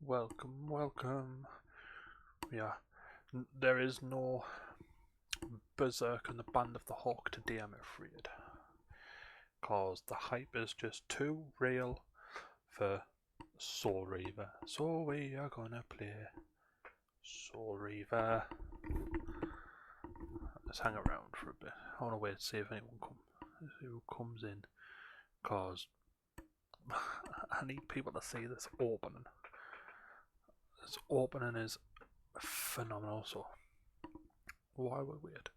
Welcome, welcome. Yeah, there is no Berserk and the Band of the Hawk today, I'm afraid. Cause the hype is just too real for Soul Reaver. So we are gonna play Soul Reaver. Let's hang around for a bit. I wanna wait to see if anyone comes in. Cause I need people to see this opening. This opening is phenomenal, so why would we wait?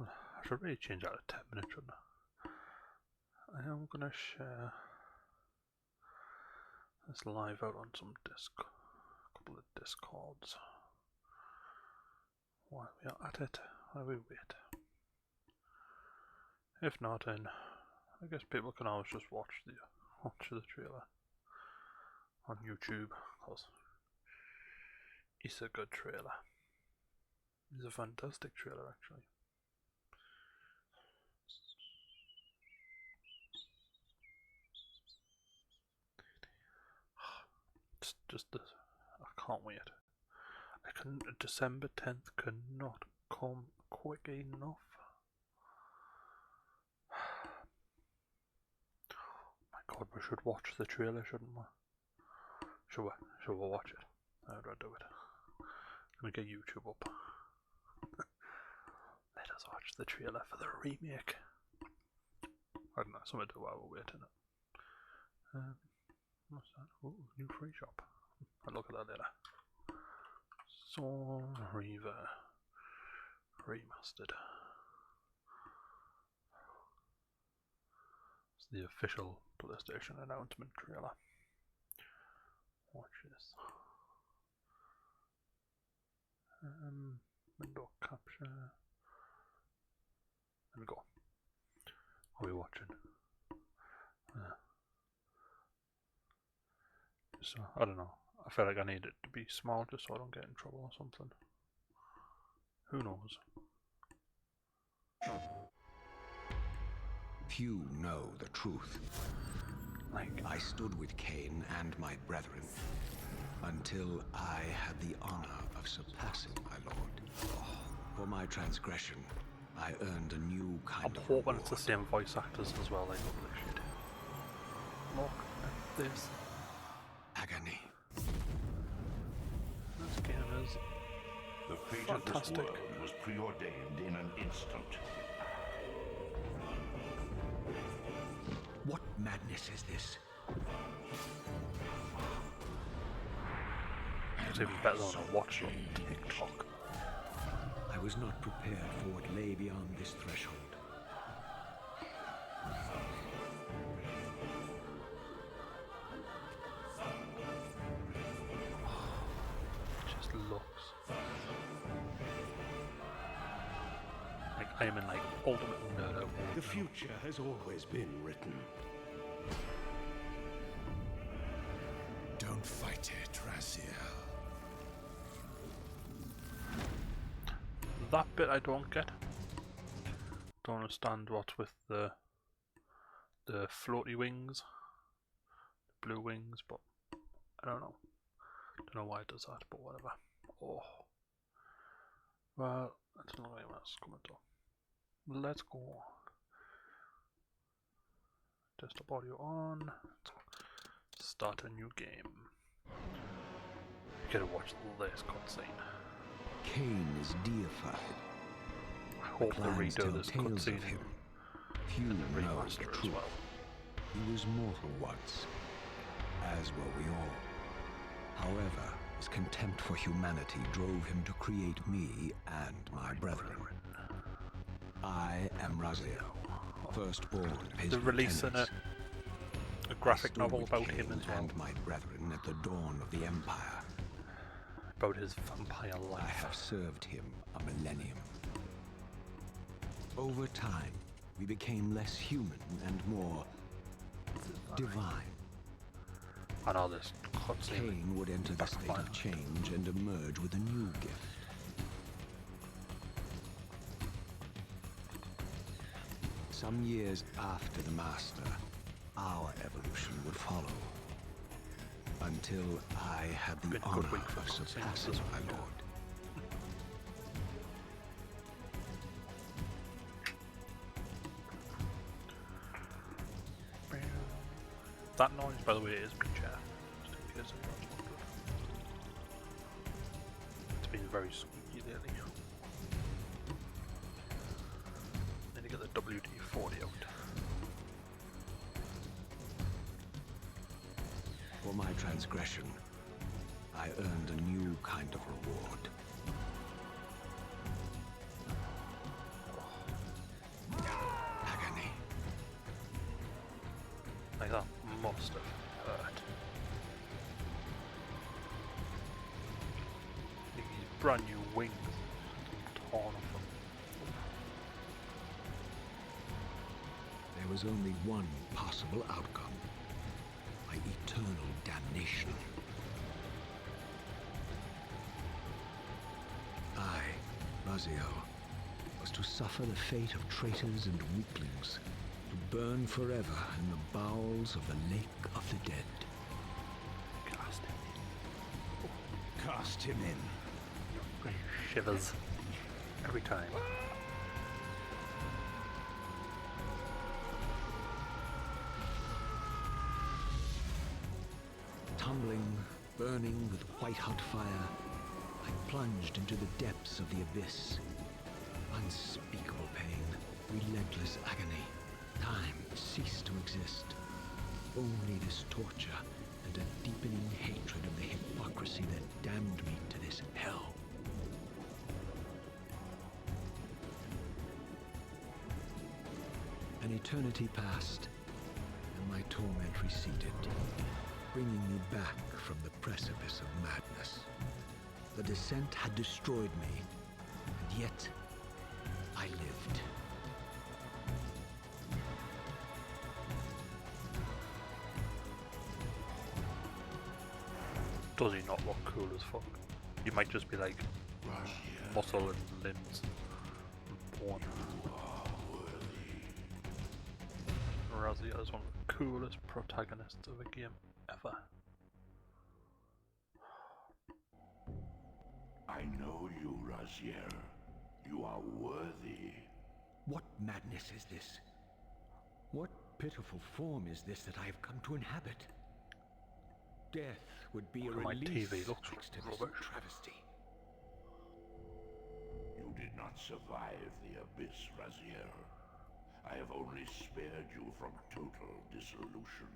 I should really change that to 10 minutes, shouldn't I? I am gonna share this live out on some a couple of Discords. While we are at it, while we wait. If not, then I guess people can always just watch the trailer on YouTube, because it's a good trailer. It's a fantastic trailer, actually. Just this, I can't wait. December 10th cannot come quick enough. My God, we should watch the trailer, shouldn't we? Should we watch it? How do I do it? Let me get YouTube up. Let us watch the trailer for the remake. I don't know, something to do while we're waiting. What's that? Ooh, new free shop. I'll look at that later. Soul Reaver Remastered. It's the official PlayStation announcement trailer. Watch this. Window capture. There we go. Are we watching? So, I don't know. I feel like I need it to be small just so I don't get in trouble or something. Who knows? Few know the truth. I stood with Kain and my brethren until I had the honor of surpassing my lord. For my transgression, I earned a new kind of reward. I'm hoping it's the same voice actors as well, like lovely shit. Look at this. Agony. This game is the fate fantastic. Of this world was preordained in an instant. What madness is this? It's even better than I watched on TikTok. I was not prepared for what lay beyond this threshold. Just looks like I'm in like ultimate nerd out. The future has always been written. Don't fight it, Raziel. That bit I don't get. Don't understand what's with the floaty wings, the blue wings, but I don't know. Don't know why it does that, but whatever. Oh, well, that's not really what's coming to. Let's go. Desktop audio on. Start a new game. You gotta watch this cutscene. Kain is deified. I hope they redo this cutscene. Few and then know remaster the as truth. well. He was mortal once, as were we all. However, his contempt for humanity drove him to create me and my brethren. I am Raziel, firstborn of his They're releasing lieutenants. a graphic I stood novel with about Kain him as well. and my brethren at the dawn of the Empire. About his vampire I life. have served him a millennium. Over time, we became less human and more divine. I know this cutscene. Kain would enter the state of change and emerge with a new gift. Some years after the Master, our evolution would follow. until I had the Been a honor good week for of cutscenes surpassing this my week. lord. That noise, by the way, is my chair. Just in case anyone's wondering. It's been very squeaky lately. Need to get the WD-40 out. For my transgression, I earned a new kind of reward. Agony. Like that must have hurt. These brand new wings torn off them. There was only one possible outcome. My eternal damnation. I, Raziel, was to suffer the fate of traitors and weaklings, to burn forever in the bowels of the Lake of the Dead. Cast him Cast him in. in. Shivers. Every time. Tumbling, burning with white-hot fire, I plunged into the depths of the abyss. Unspeakable pain, relentless agony. Time ceased to exist. Only this torture and a deepening hatred of the hypocrisy that damned me to this hell. An eternity passed, and my torment receded, bringing me back from the precipice of madness. The descent had destroyed me, and yet I lived. Does he not look cool as fuck? You might just be like muscle and limbs and bone. Raziel is one of the coolest protagonists of a game ever. I know you, Raziel. You are worthy. What madness is this? What pitiful form is this that I have come to inhabit? Death would be a My release TV looks thanks to this rubbish. travesty. You did not survive the abyss, Raziel. I have only spared you from total dissolution.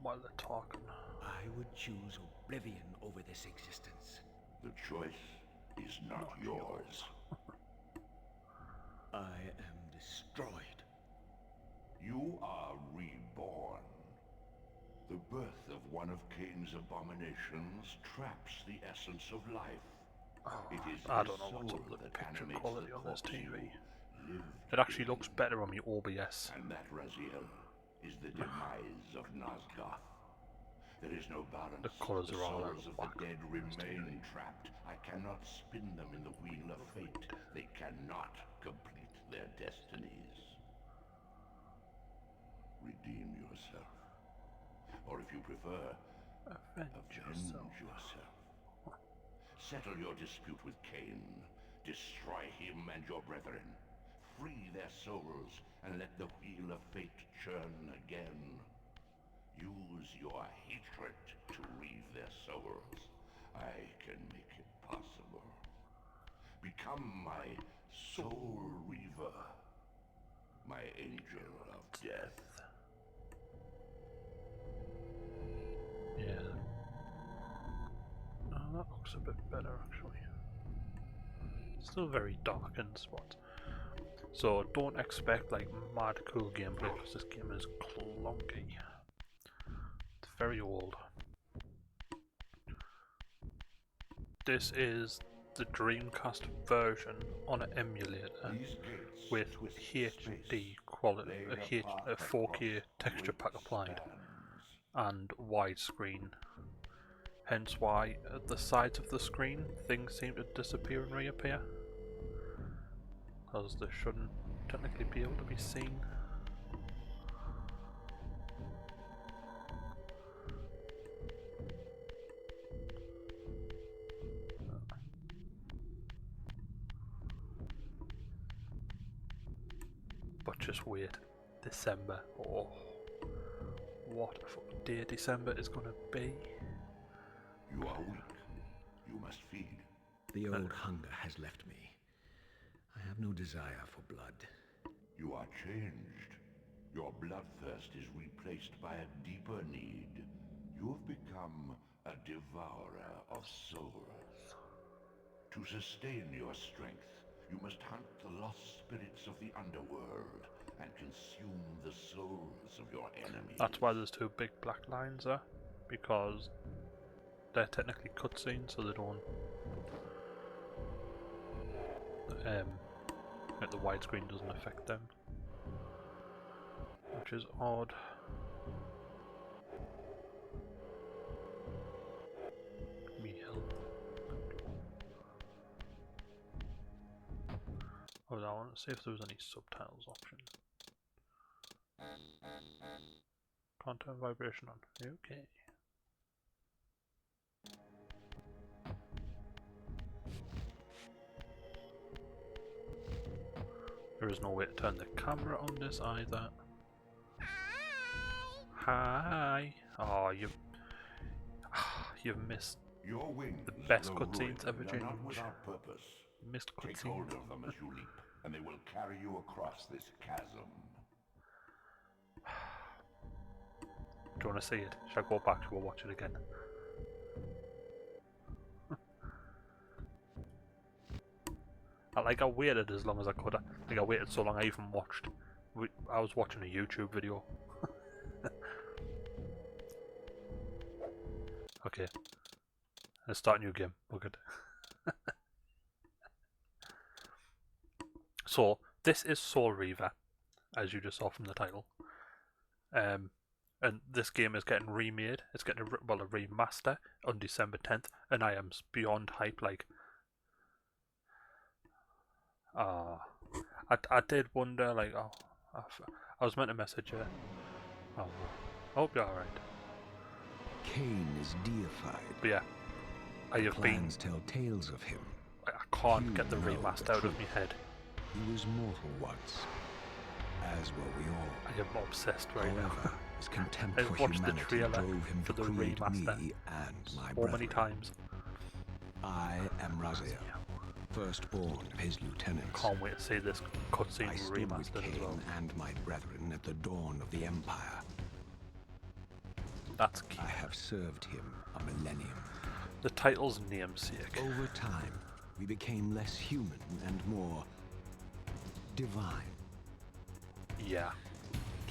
While they're talking. I would choose oblivion over this existence. The choice is not yours. I am destroyed. You are reborn. The birth of one of Kain's abominations traps the essence of life. It is I his don't know what's soul up with the that picture animates quality the on this corpse TV. you lived It actually in. looks better on my OBS. And that, Raziel, is the demise of Nosgoth. There is no balance. The colours are all out souls of of whack the dead on this remain trapped. I cannot spin them in the wheel of fate. They cannot complete their destinies. Redeem yourself. Or if you prefer, Avenge avenge yourself. yourself. Settle your dispute with Kain. Destroy him and your brethren. Free their souls and let the wheel of fate churn again. Use your hatred to reave their souls. I can make it possible. Become my soul reaver. My angel of death. Yeah. Oh, that looks a bit better actually. Still very dark in spots. So don't expect like mad cool gameplay because this game is clunky. It's very old. This is the Dreamcast version on an emulator These gates with twist HD space, quality, laid apart 4K across texture pack great applied, spans. and widescreen. Hence why at the sides of the screen things seem to disappear and reappear, because they shouldn't technically be able to be seen. just wait. December. Oh, what a fucking day December is gonna be. You are weak. You must feed. The old hunger has left me. I have no desire for blood. You are changed. Your bloodthirst is replaced by a deeper need. You have become a devourer of souls. To sustain your strength, you must hunt the lost spirits of the underworld and consume the souls of your enemies. That's why there's two big black lines there, because they're technically cutscenes, so they don't. Like the widescreen doesn't affect them, which is odd. Me help. Oh, I want to see if there was any subtitles option. Can't turn vibration on. Okay. There is no way to turn the camera on this either. Hi. Oh, you've missed Your wings, the best though cutscenes ever ruined, are not changed. without purpose. Missed Take hold cutscenes. of them as you leap, and they will carry you across this chasm. Do you want to see it? Should I go back to go watch it again? I waited as long as I could. I think I waited so long I even watched. I was watching a YouTube video. Okay. Let's start a new game. We're good. So, this is Soul Reaver, as you just saw from the title. And this game is getting remade. It's getting a remaster on December 10th, and I am beyond hype. Like, I did wonder, like, oh, I was meant to message her. Oh, I hope you're alright. Kain is deified. But yeah, I have been. Plans tell tales of him. I can't get the You know remaster the out of truth. my head. He was mortal once, as were we all. I am obsessed right now. However, his contempt I for watched the humanity trailer drove him for to the create remaster me and my So brethren. many times. I am Raziel, firstborn of his lieutenants. Can't wait to see this cutscene I stood with remastered as Kain well. and my brethren at the dawn of the Empire. That's key. I have served him a millennium. The title's namesake. Over time, we became less human and more divine. Yeah.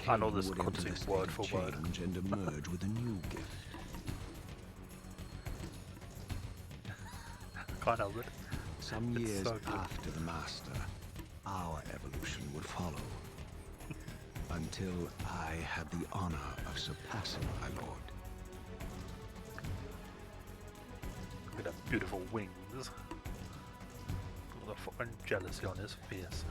I know Kain this would enter cutscene the word state for of word. change and emerge with a new gift. Can't help it. Some It's years so good. after the Master, our evolution would follow. Until I had the honor of surpassing my lord. Look at them beautiful wings. Look at the fucking jealousy on his face.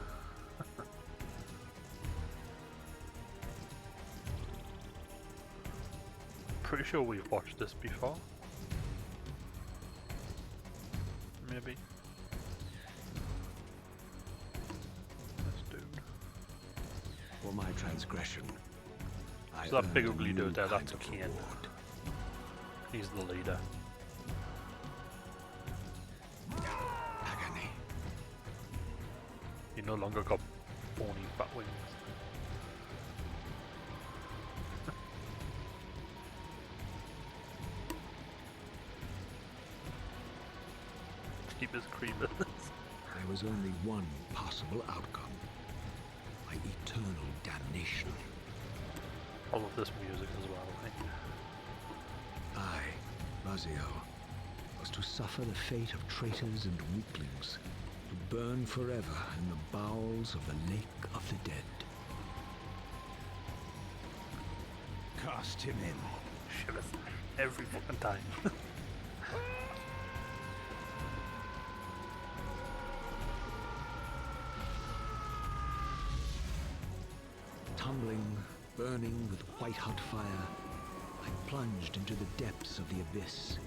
Pretty sure we've watched this before. Maybe. This dude. For my transgression, I So that earned big a ugly new dude there, kind that's of Kain. reward. He's the leader. Agony. You no longer got bony fat wings. Keep his creepers. There was only one possible outcome. My eternal damnation. I love this music as well, I think. I, Raziel, was to suffer the fate of traitors and weaklings, to burn forever in the bowels of the Lake of the Dead. Cast him in. Shivers every fucking time. Tumbling, burning with white-hot fire, I plunged into the depths of the abyss.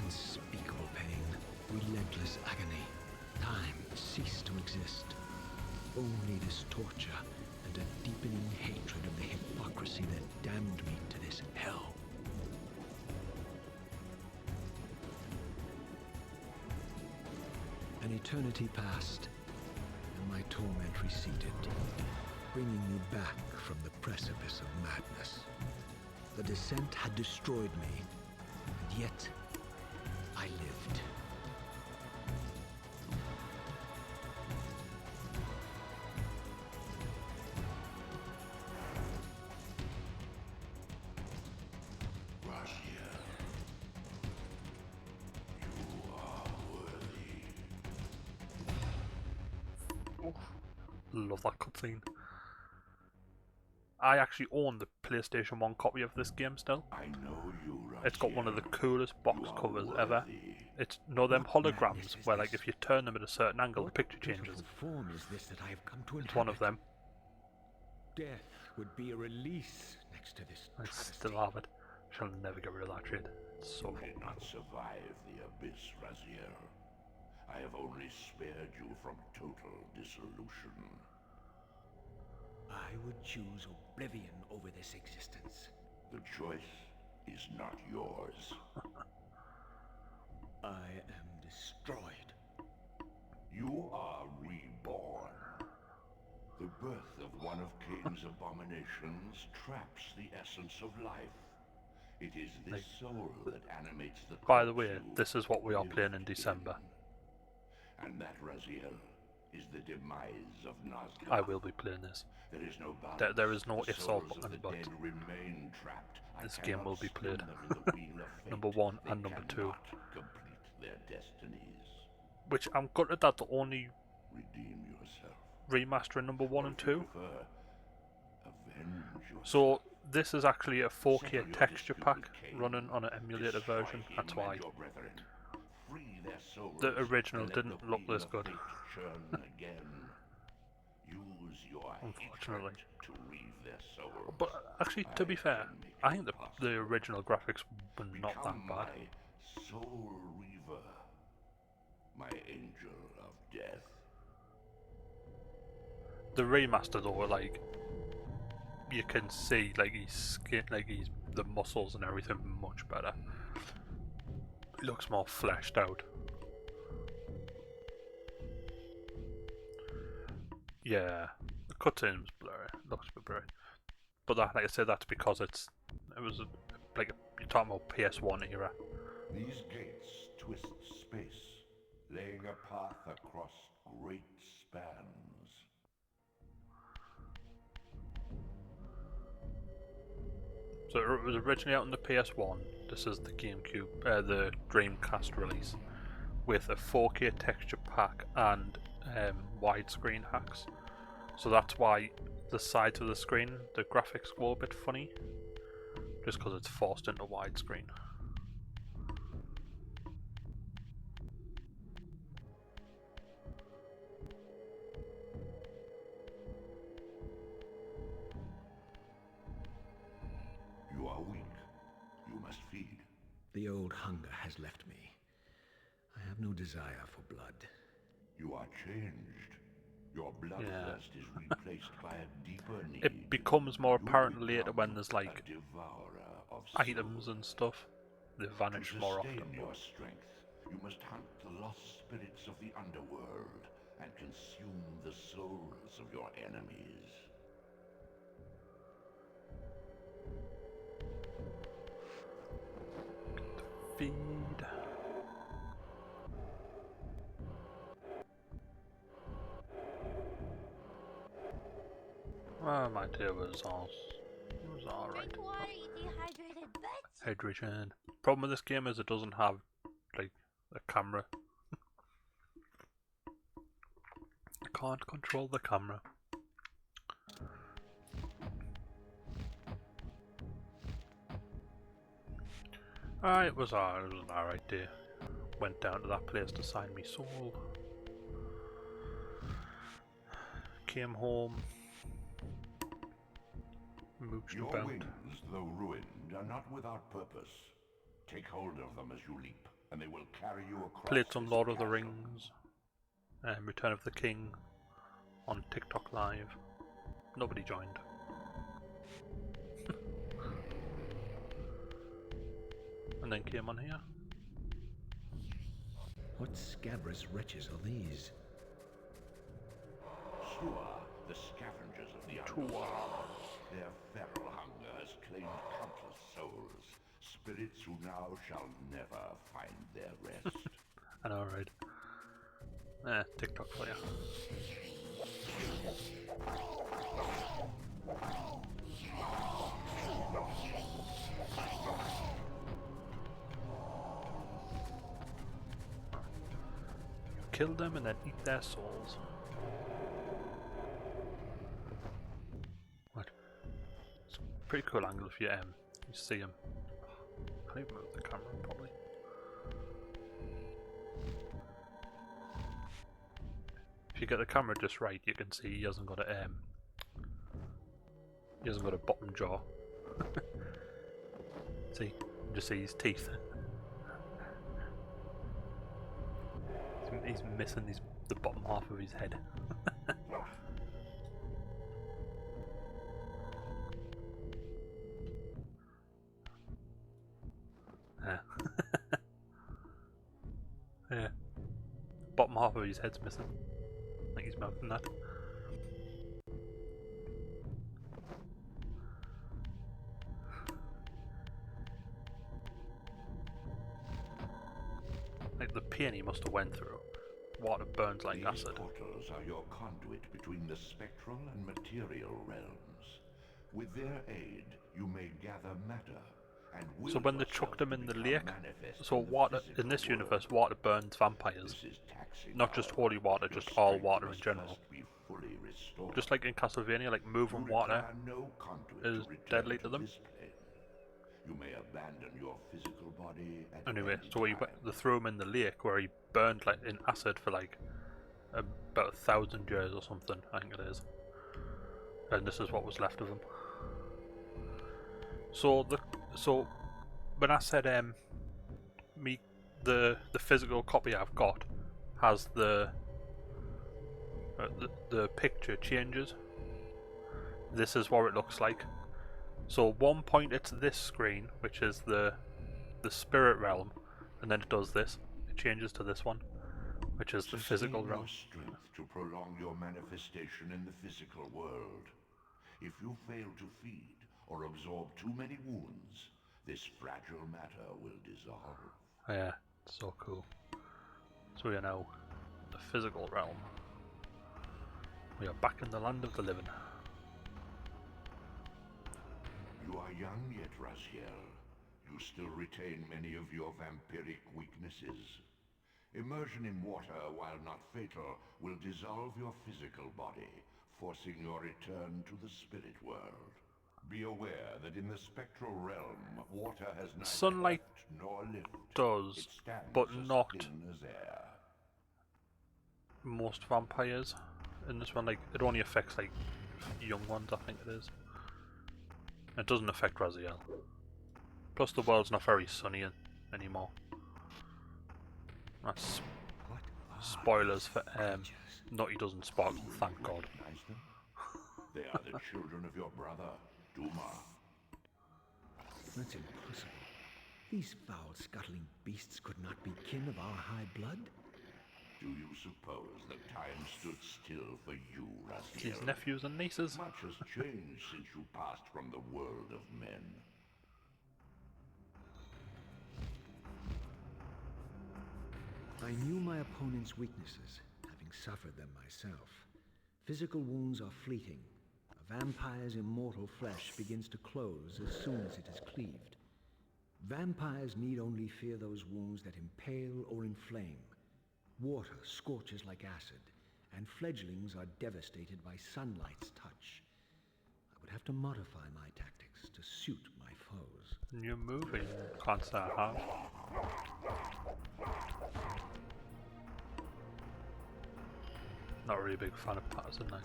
Unspeakable pain, relentless agony. Time ceased to exist. Only this torture, a deepening hatred of the hypocrisy that damned me to this hell. An eternity passed, and my torment receded, bringing me back from the precipice of madness. The descent had destroyed me, and yet I lived. Love that cutscene. I actually own the PlayStation 1 copy of this game still. I know you, It's got one of the coolest box You are covers ever. worthy. It's them What madness holograms is where like this? if you turn them at a certain angle the What picture pitiful changes. form is this that I have come to It's one of inhabit? them. Death would be a release next to this I travesty. still have it. Shall never get rid of that shit. It's so You did fucking not cool. survive the abyss, Raziel. I have only spared you from total dissolution. I would choose oblivion over this existence. The choice is not yours. I am destroyed. You are reborn. The birth of one of Kain's abominations traps the essence of life. It is this soul that animates the By the corpse way, you this is what we are lived playing in December. And that, Raziel, is the demise of Nazgûl. I will be playing this. There is no balance. There is no The ifs or souls of buts the about dead remain trapped. I this game cannot will be spin played. them in the wheel of fate. Number 1 They and number 2. cannot complete their destinies. Which I'm gutted that the only Redeem yourself. remastering number 1 and 2. Prefer, avenge yourself. So this is actually a 4K Settle your texture dispute pack with Kain. running on an emulator Destroy version. him That's and why. your brethren. Free their souls The original and let didn't the look wheel this of good. fate churn again. Use your Unfortunately. hatred to reave their souls. But actually, to be fair, I think the original graphics were not that Become bad. my soul Reaver, my angel of death. The remaster though, like you can see like his skin, like the muscles and everything much better. It looks more fleshed out. Yeah, the cutscene's blurry. Looks a bit blurry. But that, like I said, that's because it was you're talking about PS1 era. These gates twist space, laying a path across great spans. So it was originally out on the PS1. This is the GameCube, the Dreamcast release, with a 4K texture pack and widescreen hacks. So that's why the sides of the screen, the graphics go a bit funny, just because it's forced into widescreen. You are weak. You must feed. The old hunger has left me. I have no desire for blood. You are changed. Your bloodthirst is replaced by a deeper need. It becomes more You apparent later become when there's like a devourer of items souls. and stuff. They vanish To more sustain often. your strength, you must hunt the lost spirits of the underworld and consume the souls of your enemies. Feed. Well, my dear was alright. Drink water, you dehydrated bitch. Hydration. Problem with this game is it doesn't have like a camera. I can't control the camera. It was an alright day. Went down to that place to sign me soul. Came home. Mooched Your about. wings, though ruined, are not without purpose. Take hold of them as you leap, and they will carry you across. Played some this Lord of the chasm. Rings, Return of the King on TikTok Live. Nobody joined. And then came on here. What scabrous wretches are these? Sure, the scavengers of the underworld. Their feral hunger has claimed countless souls, spirits who now shall never find their rest. I know, right? TikTok for you. Kill them and then eat their souls. What? It's a pretty cool angle if you see him. Can't even move the camera probably. If you get the camera just right, you can see he hasn't got a bottom jaw. See, you just see his teeth. He's missing the bottom half of his head. Yeah. Bottom half of his head's missing. I think he's melting that. Like the pain he must have went through. Water burns like These acid. portals are your conduit between the spectral and material realms. With their aid, you may gather matter and will So when they yourself chucked him in the become lake, manifest so in the water in physical this world. universe, water burns vampires. This is taxing Not just hour. holy water, Your just all strength water in must general. first be fully restored. Just like in Castlevania, like moving You water require no conduit is to return deadly to to them. this plane. You may abandon your physical body at Anyway, any so time. they threw him in the lake where he burned like in acid for like about 1,000 years or something, I think it is. And this is what was left of him. So when I said the physical copy I've got has the picture changes. This is what it looks like. So one point it's this screen, which is the spirit realm, and then it does this. It changes to this one, which is the physical Sustain realm. your strength to prolong your manifestation in the physical world. If you fail to feed or absorb too many wounds, this fragile matter will dissolve. Yeah, it's so cool. So we are now in the physical realm. We are back in the land of the living. You are young yet, Raziel. You still retain many of your vampiric weaknesses. Immersion in water, while not fatal, will dissolve your physical body, forcing your return to the spirit world. Be aware that in the spectral realm, water has neither Sunlight heft nor lift. does, It stands but as not thin as air. most vampires. In this one, like it only affects like young ones, I think it is. It doesn't affect Raziel. Plus, the world's not very sunny anymore. That's What are spoilers these for creatures? Nutty doesn't sparkle. Thank God. Recognize them? They are the children of your brother, Duma. That's impossible. These foul, scuttling beasts could not be kin of our high blood. Do you suppose that time stood still for you, His Raziel? nephews and nieces. Much has changed since you passed from the world of men. I knew my opponent's weaknesses, having suffered them myself. Physical wounds are fleeting. A vampire's immortal flesh begins to close as soon as it is cleaved. Vampires need only fear those wounds that impale or inflame. Water scorches like acid, and fledglings are devastated by sunlight's touch. I would have to modify my tactics to suit my foes. New movie. Can't say I have. Not really a big fan of Patterson, like.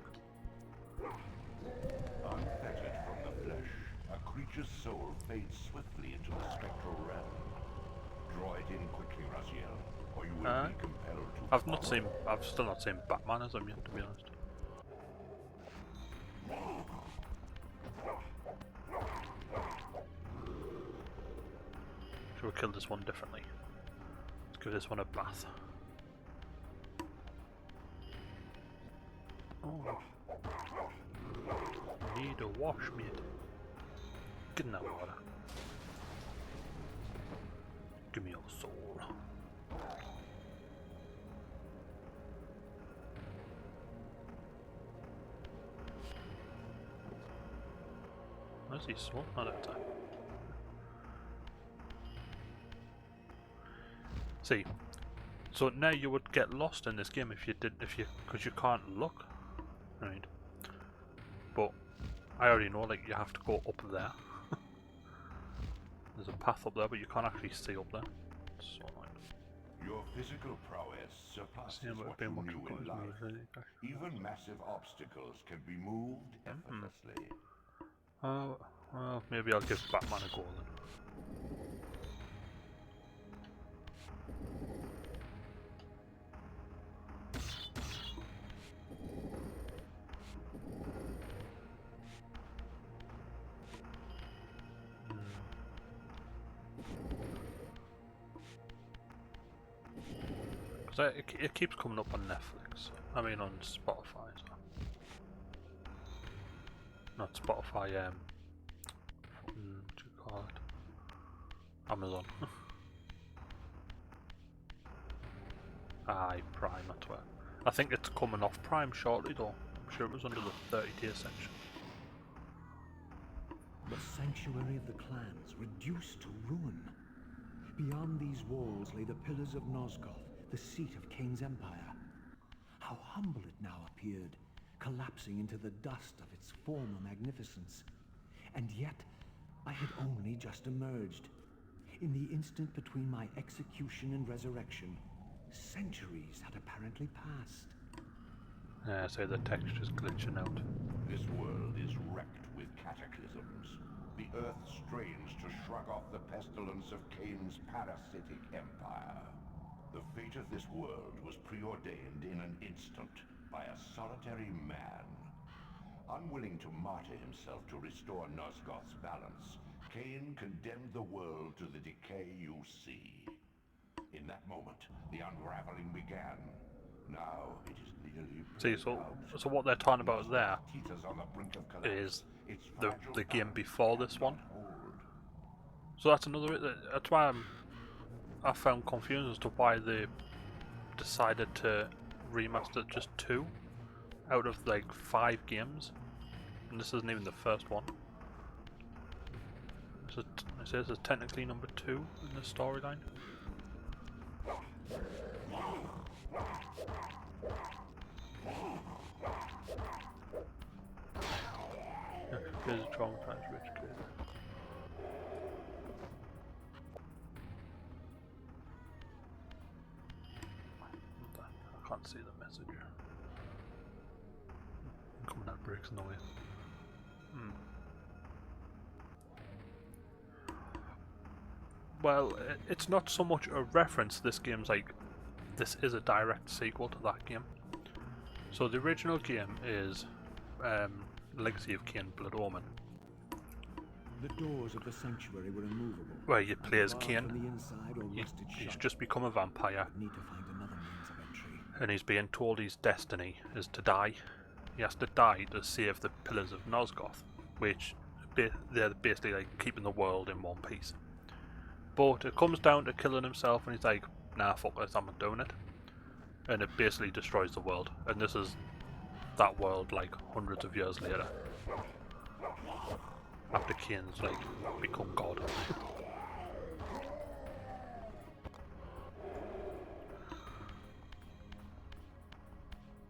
Unfettered from the flesh, a creature's soul fades swiftly into the spectral realm. Draw it in quickly, Raziel, or you will be compelled to I've still not seen Batman as I'm yet, to be honest. Should we kill this one differently? Let's give this one a bath. Oh. Need a wash, mate. Get in that water. Give me your soul. Where's he sword? Not that time. See, so now you would get lost in this game because you can't look, right? But I already know, like, you have to go up there. There's a path up there, but you can't actually see up there. So annoying. Your physical prowess surpasses what you knew in life. Even massive obstacles can be moved effortlessly. Well, maybe I'll give Batman a go then. Because it keeps coming up on Netflix. I mean on Spotify. So. Not Spotify, what do you call it? Amazon. Aye, Prime, that's where. I think it's coming off Prime shortly though. I'm sure it was under the 30-tier section. The sanctuary of the clans reduced to ruin. Beyond these walls lay the pillars of Nosgoth, the seat of Kain's empire. How humble it now appeared, collapsing into the dust of its former magnificence. And yet, I had only just emerged. In the instant between my execution and resurrection, centuries had apparently passed. Yeah, so the texture's glitching out. This world is wrecked with cataclysms. The earth strains to shrug off the pestilence of Kain's parasitic empire. The fate of this world was preordained in an instant by a solitary man. Unwilling to martyr himself to restore Nosgoth's balance, Kain condemned the world to the decay you see. In that moment, the unraveling began. Now it is nearly See, so what they're talking about there is the game before this one. So that's that's why I found confused as to why they decided to remaster just 2 out of like 5 games, and this isn't even the first one. So it says it's technically number 2 in the storyline. Here's a traumatized rich kid. I can't see the message. Coming at bricks noise. Well, it's not so much a reference. This game's like, this is a direct sequel to that game. So the original game is Legacy of Kain Blood Omen. The doors of the sanctuary were immovable. Where you play as Kain. He's He's just become a vampire. Need to find another means of entry. And he's being told his destiny is to die. He has to die to save the pillars of Nosgoth, which they're basically like keeping the world in one piece. But it comes down to killing himself, and he's like, nah, fuck this, I'm not doing it. And it basically destroys the world. And this is that world like hundreds of years later. After Kain's like become God.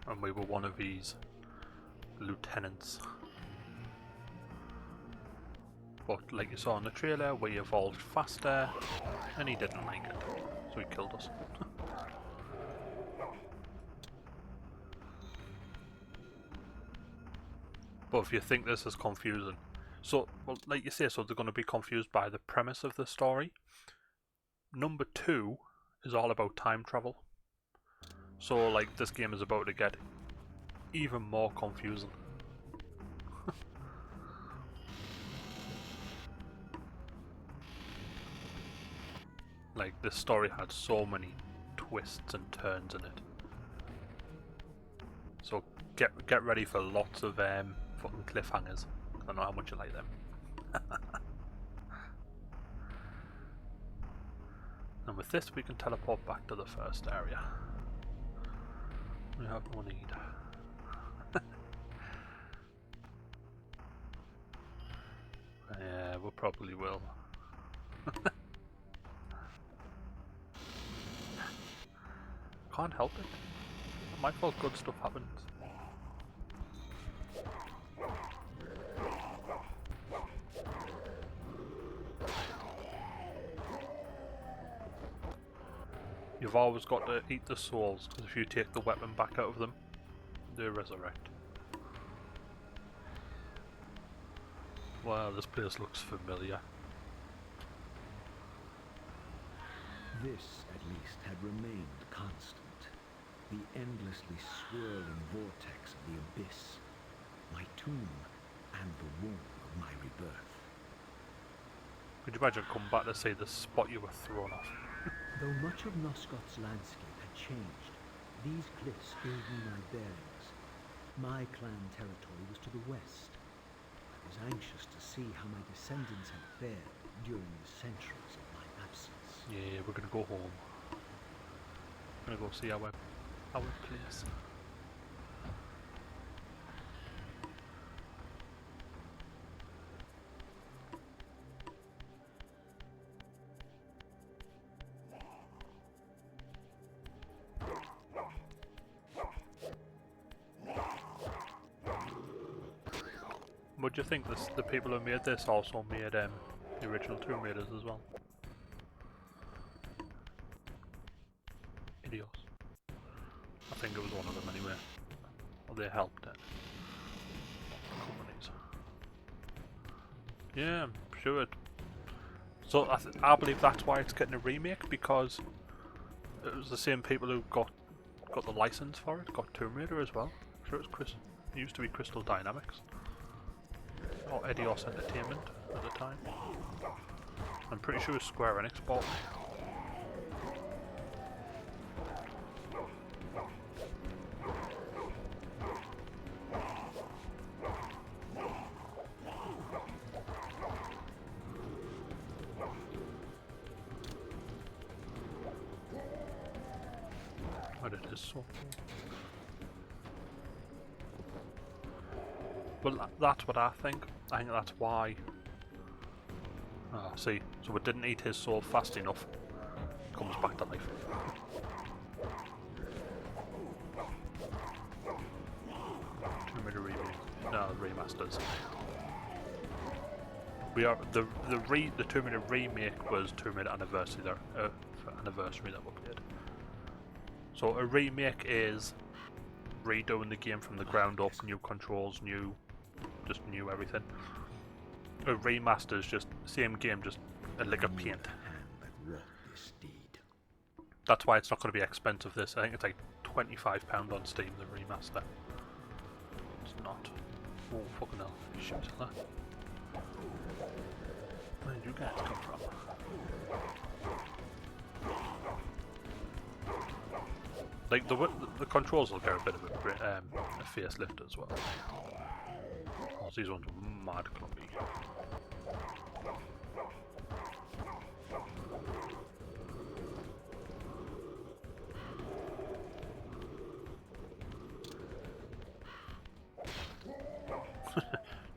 And we were one of his lieutenants. But like you saw in the trailer, we evolved faster, and he didn't like it, so he killed us. But if you think this is confusing, so, well, like you say, so they're going to be confused by the premise of the story. Number 2 is all about time travel. So, like, this game is about to get even more confusing. Like, this story had so many twists and turns in it. So get ready for lots of fucking cliffhangers. I don't know how much you like them. And with this we can teleport back to the first area. We have no need. Yeah, we probably will. Can't help it. My fault good stuff happens. You've always got to eat the souls, because if you take the weapon back out of them, they resurrect. Wow, this place looks familiar. This, at least, had remained constant. The endlessly swirling vortex of the abyss. My tomb and the womb of my rebirth. Could you imagine coming back to see the spot you were thrown off? Though much of Nosgoth's landscape had changed, these cliffs gave me my bearings. My clan territory was to the west. I was anxious to see how my descendants had fared during the centuries of my absence. Yeah, we're gonna go home. We're gonna go see our place. What do you think the people who made this also made the original Tomb Raiders as well? Idiots. I think it was one of them anyway. Or they helped it. Companies. Yeah, I'm sure it. So I believe that's why it's getting a remake, because it was the same people who got the license for it, got Tomb Raider as well. I'm sure it used to be Crystal Dynamics. Or Eidos Entertainment at the time. I'm pretty sure Square Enix bought it. But it is so cool. Well, that's what I think. I think that's why. See, so it didn't eat his soul fast enough. Comes back to life. Tomb Raider remake. No, remasters. We are the Tomb Raider remake was Tomb Raider Anniversary there, Anniversary that we played. So a remake is redoing the game from the ground up, new controls, new everything. A remaster is just same game, just a lick of paint. That's why it's not going to be expensive. This I think it's like £25 on Steam. The remaster. It's not. Oh fucking hell! Shit, that. Where did you guys come from? Like the controls will get a bit of a facelift as well. Oh, these ones are mad clunky.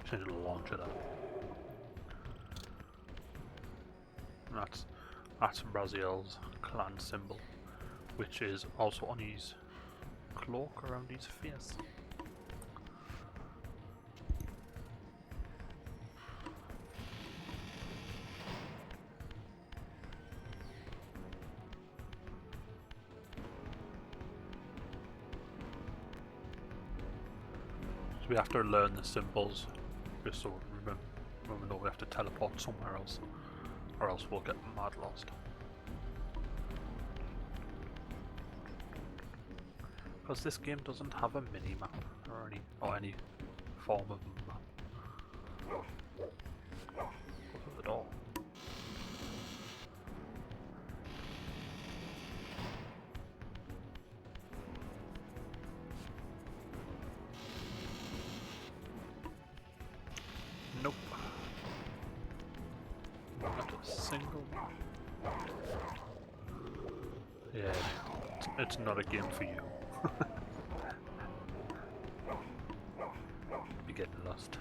Change the launcher then. That's Raziel's clan symbol, which is also on his cloak around his face. So we have to learn the symbols, just so when we know we have to teleport somewhere else, or else we'll get mad lost. Because this game doesn't have a mini map or any form of map. Go through the door. Yeah, it's not a game for you. Be getting lost.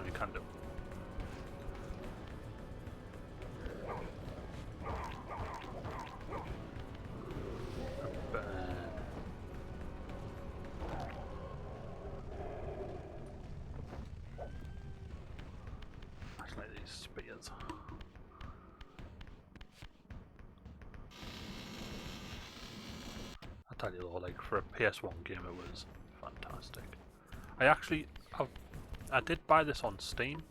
You can do. Like these spears. I tell you though, like for a PS1 game, it was fantastic. I did buy this on Steam.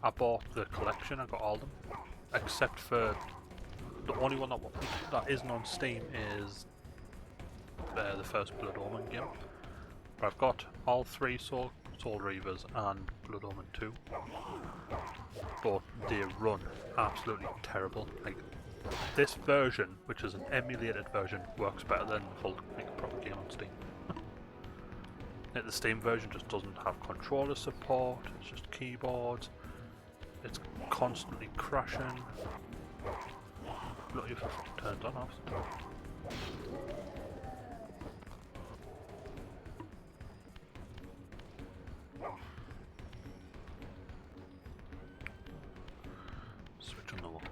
I bought the collection. I got all of them, except for the only one that isn't on Steam is the first Blood Omen game. But I've got all three Soul Reavers and Blood Omen 2. But they run absolutely terrible. Like this version, which is an emulated version, works better than the full proper game on Steam. The Steam version just doesn't have controller support. It's just keyboards. It's constantly crashing. Look, if it turned on half the time. Switch on the wall.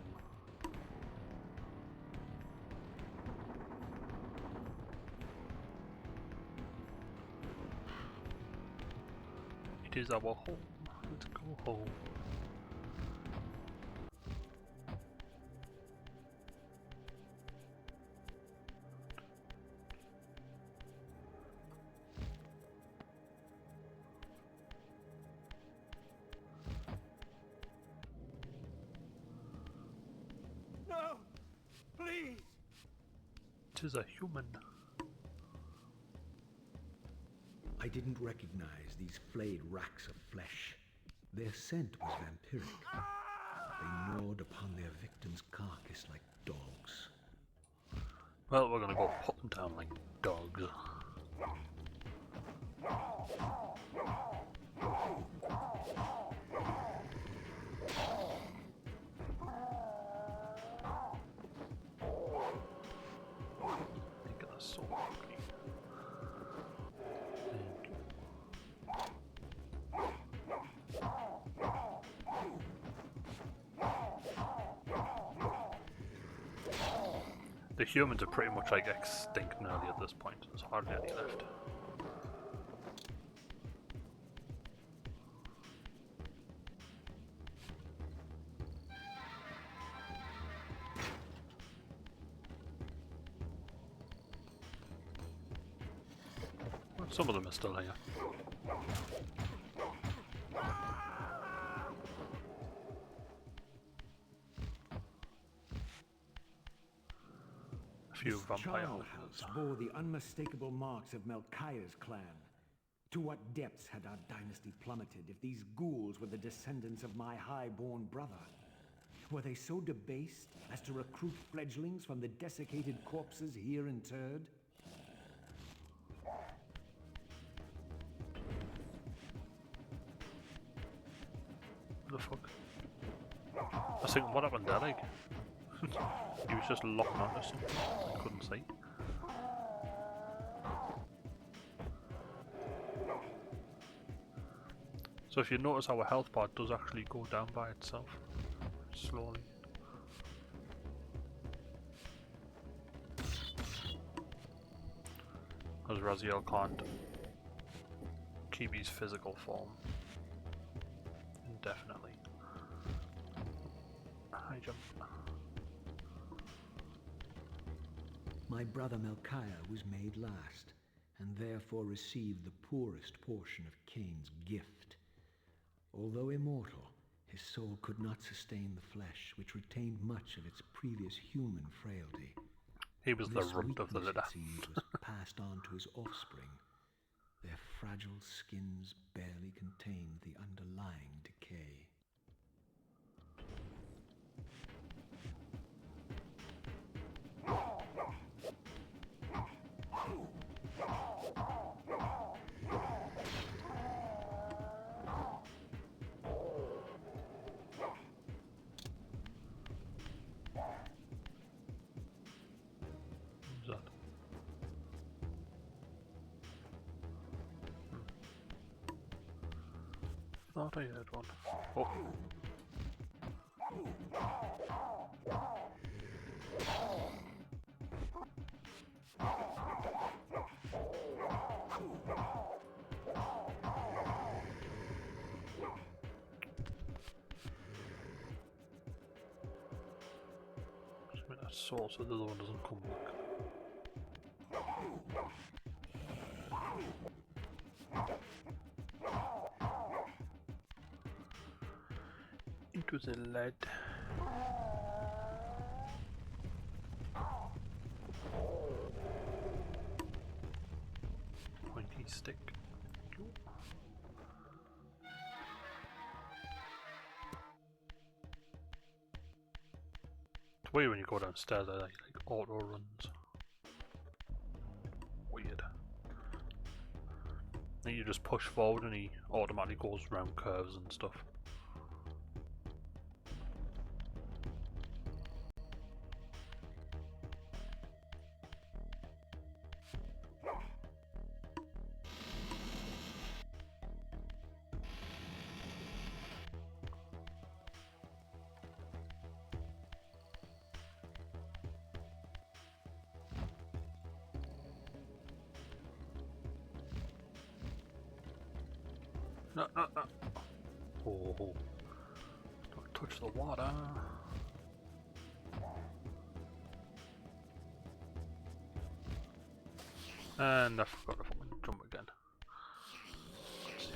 It is our home. Let's go home. No! Please! It is a human. I didn't recognize these flayed racks of flesh. Their scent was vampiric. They gnawed upon their victim's carcass like dogs. Well, we're gonna go put them down like dogs. Think of the sword. The humans are pretty much like extinct nearly at this point. There's hardly any left. But some of them are still here. Few This vampire charnel hunters. house bore the unmistakable marks of Melchiah's clan. To what depths had our dynasty plummeted if these ghouls were the descendants of my high-born brother? Were they so debased as to recruit fledglings from the desiccated corpses here interred? What the fuck? I was thinking, what happened there, like? He was just locking onto something I couldn't see. So if you notice, our health bar does actually go down by itself, slowly. Because Raziel can't keep his physical form indefinitely. High jump. My brother Melchiah was made last, and therefore received the poorest portion of Kain's gift. Although immortal, his soul could not sustain the flesh, which retained much of its previous human frailty. He was the This runt of the weakness, litter. it seems, was passed on to his offspring. Their fragile skins barely contained the underlying decay. Thought I heard one. Oh. Just make that sword so the other one doesn't come back. It was a lead. Pointy stick. It's weird when you go downstairs, like auto runs. Weird. Then you just push forward and he automatically goes around curves and stuff. No, no, no. Oh, don't touch the water. And I forgot to fucking jump again. God's sake.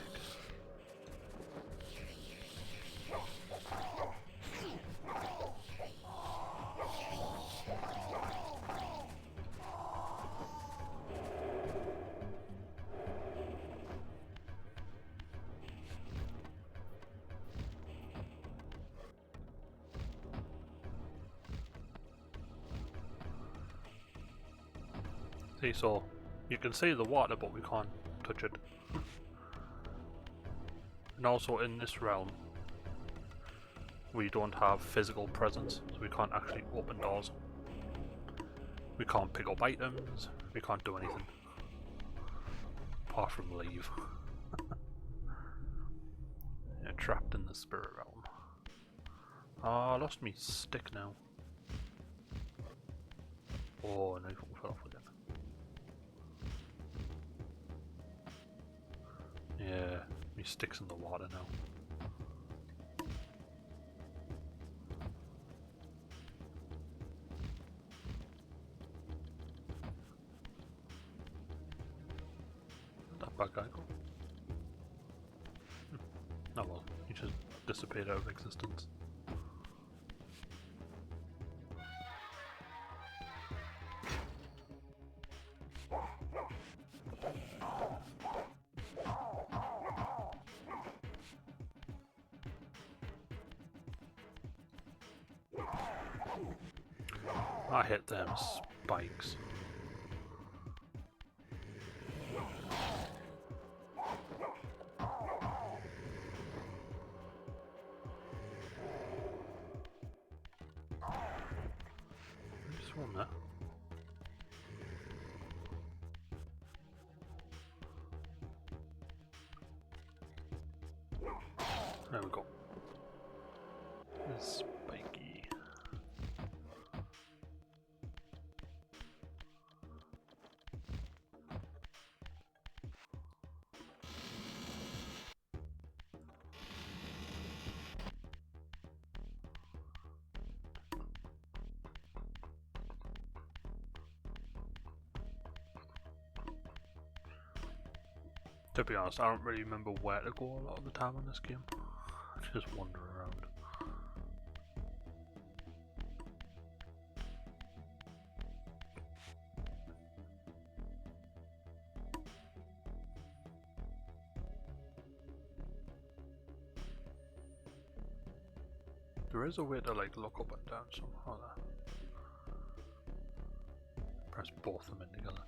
See, so you can see the water, but we can't touch it. And also in this realm, we don't have physical presence, so we can't actually open doors. We can't pick up items, we can't do anything. Apart from leave. Yeah, trapped in the spirit realm. Ah, I lost me stick now. Oh, no, I fell off again. Yeah, me stick's in the water now. Where'd that bad guy go? Oh well, he just disappeared out of existence. I hit them spikes. Just one there. There we go. It's spiky. To be honest, I don't really remember where to go a lot of the time in this game. I just wander around. There is a way to like look up and down somehow there. Press both of them in together.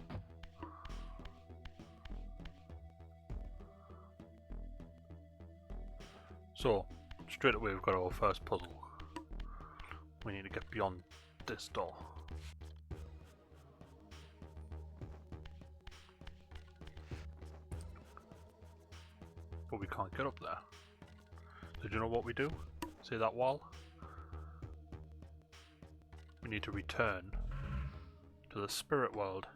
So, straight away we've got our first puzzle. We need to get beyond this door. But we can't get up there. Did you know what we do? See that wall? We need to return to the spirit world.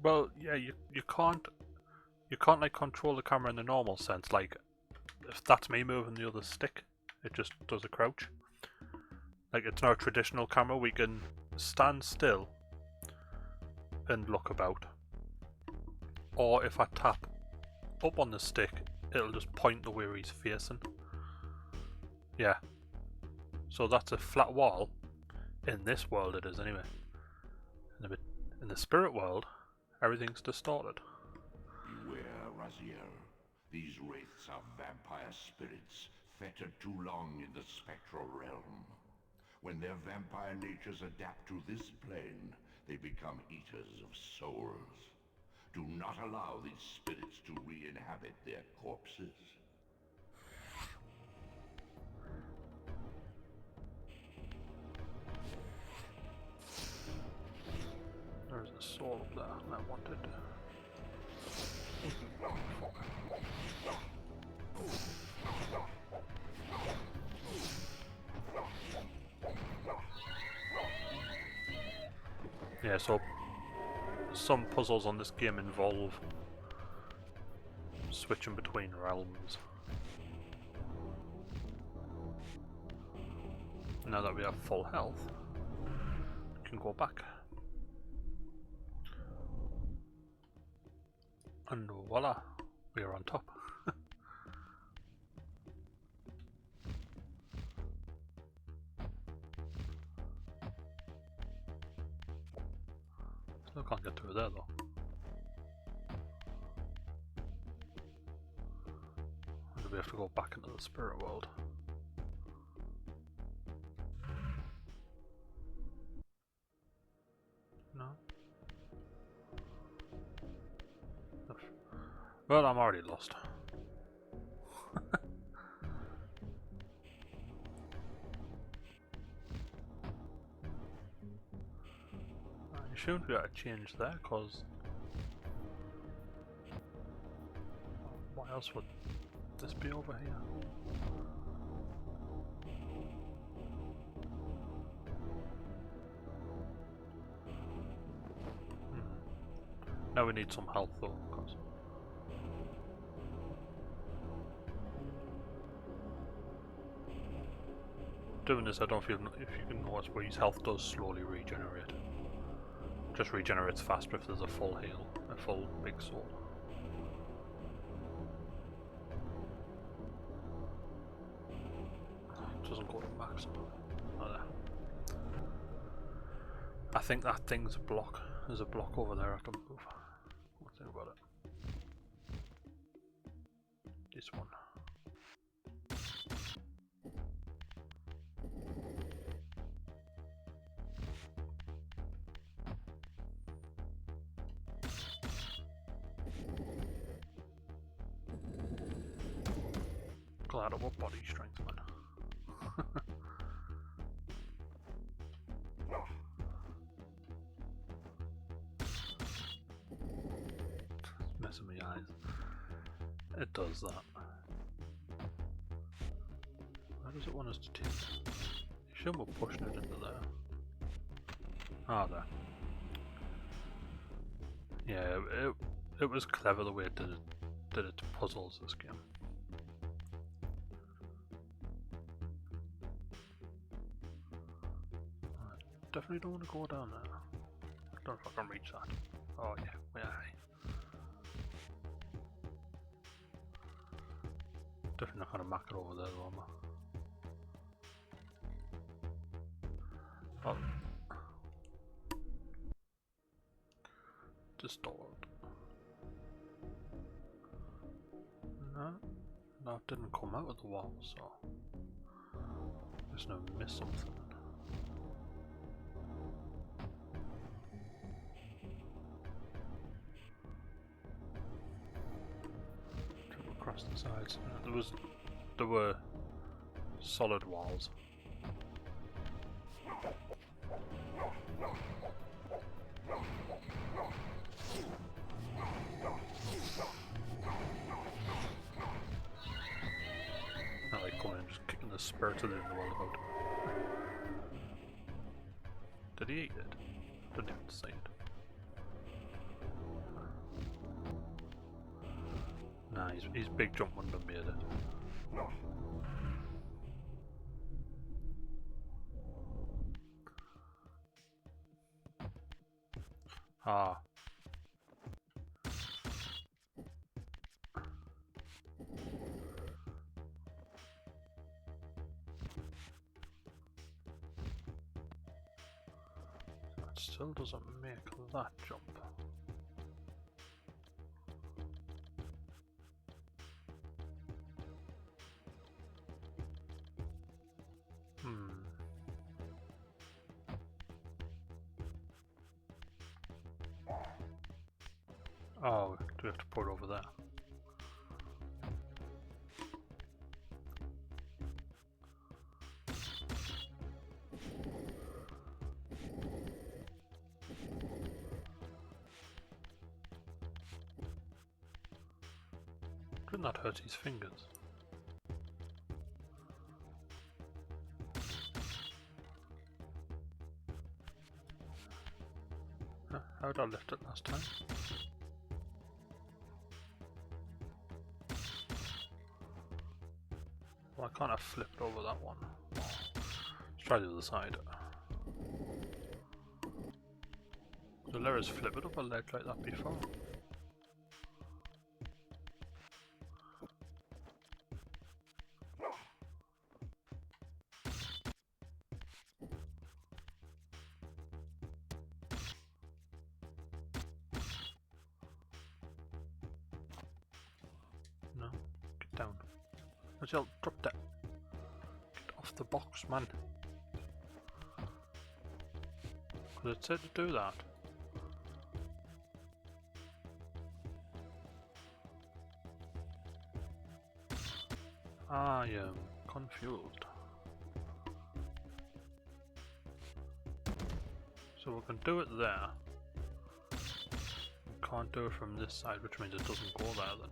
Well, yeah, you can't like control the camera in the normal sense. Like, if that's me moving the other stick, it just does a crouch. Like, it's not a traditional camera. We can stand still and look about. Or if I tap up on the stick, it'll just point the way he's facing. Yeah. So that's a flat wall. In this world it is anyway. In the spirit world, everything's distorted. Beware, Raziel. These wraiths are vampire spirits, fettered too long in the spectral realm. When their vampire natures adapt to this plane, they become eaters of souls. Do not allow these spirits to re-inhabit their corpses. There's a soul up there I wanted. Yeah, so some puzzles on this game involve switching between realms. Now that we have full health, we can go back. And voila, we are on top. Still can't get through there though. Or do we have to go back into the spirit world? No? Well, I'm already lost. You shouldn't be able to change there, cause what else would this be over here? Now we need some health though, cause doing this, I don't feel if you can notice where his health does slowly regenerate. Just regenerates faster if there's a full heal, a full big soul. It doesn't go to max. Oh, there. I think that thing's a block. There's a block over there I have to move. What think about it? This one. Glad of what body strength, man. It's messing my eyes. It does that. Where does it want us to take? You shouldn't be pushing it into there. Ah, there. Yeah, it was clever the way it did its puzzles this game. Definitely don't want to go down there. I don't know if I can reach that. Oh yeah, where are I? Definitely not gonna mark it over there though, am I? Oh. Distorted. No, it didn't come out of the wall, so I guess I missed something. Across the sides. There were solid walls. spirits are in the world about him. Did he eat it? Didn't even see it. Nah, his big jump wouldn't have made it. Ah. That still doesn't make that jump. Oh, do we have to put it over there? Didn't that hurt his fingers? How did I lift it last time? Well, I can't have flipped over that one. Let's try the other side. So Lera's flipped up a ledge like that before. No, get down. Rachel, drop that. Get off the box, man. Because it said to do that. I am confused. So we can do it there. We can't do it from this side, which means it doesn't go there then.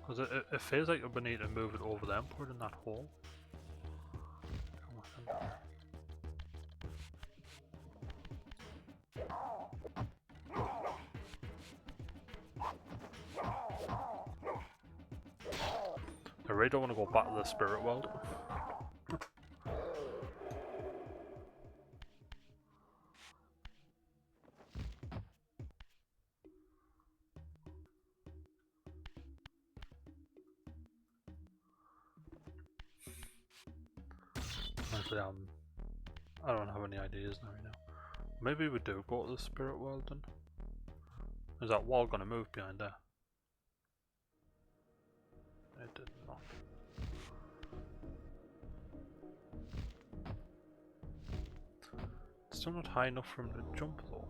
Because it feels like we need to move it over there and put it in that hole. I really don't want to go back to the spirit world. Honestly, I don't have any ideas now. Maybe we do go to the spirit world then. Is that wall gonna move behind there? It did not. It's still not high enough for him to jump though.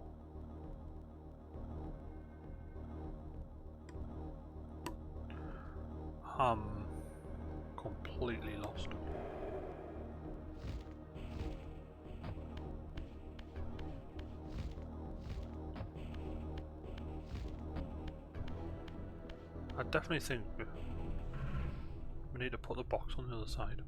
I'm completely lost. I definitely think we need to put the box on the other side.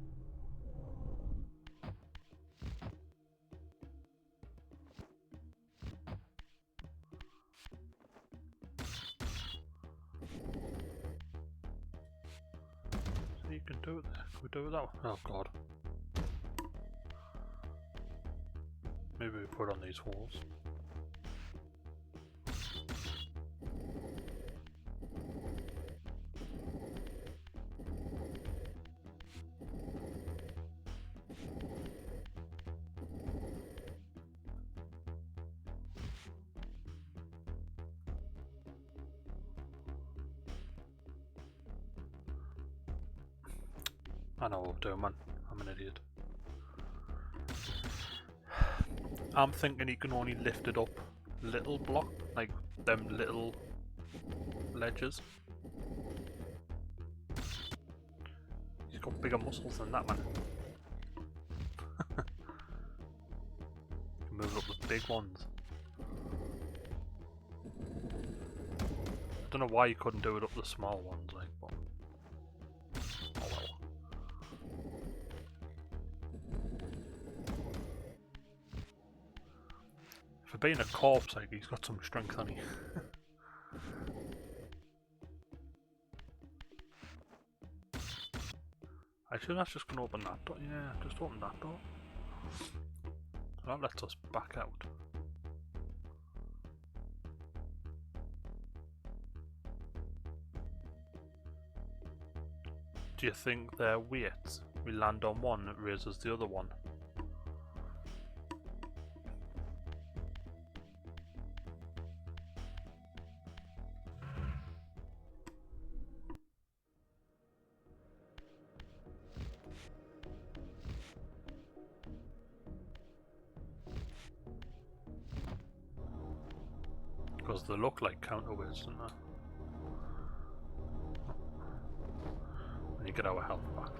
So you can do it there. Can we do it that way? Oh god. Maybe we put it on these walls. I know what I'm doing, man. I'm an idiot. I'm thinking he can only lift it up little block, like them little ledges. He's got bigger muscles than that, man. Move up the big ones. know why you couldn't do it up the small ones, like, but oh well. For being a corpse, like, he's got some strength on him. Actually, that's just gonna open that door. Yeah, just open that door. That lets us back out. Do you think their weights? We land on one, it raises the other one. Because they look like counterweights, don't they? When you get our health back.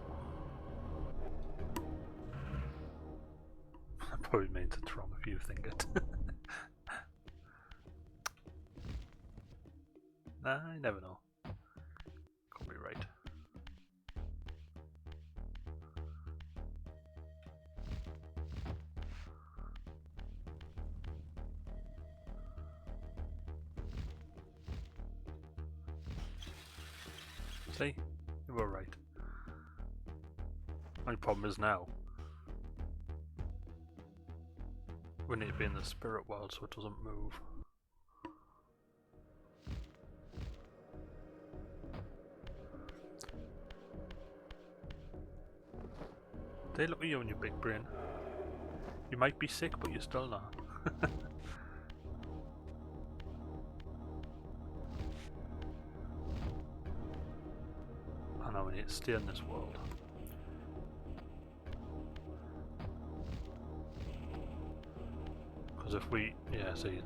That probably means it's wrong if you think it. Nah, I never know. Could be right. See? You were right. Only problem is now we need to be in the spirit world so it doesn't move. They look at you and your big brain. You might be sick, but you're still not. I know we need to stay in this world. Because if we, yeah, see,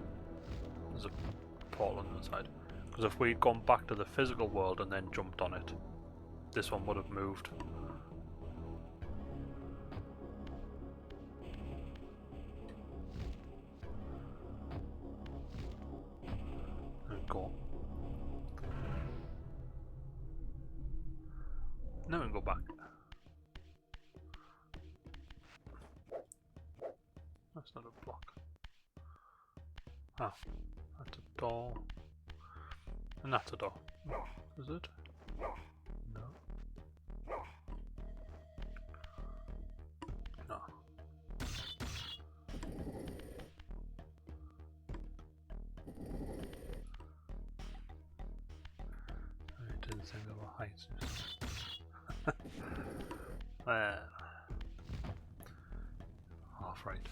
there's a portal on the side. Because if we'd gone back to the physical world and then jumped on it, this one would have moved. There we go. Now we can go back. That's not a block. Ah, that's a door. And that's a door. Is it? No. No. I didn't think there were heights. Half right.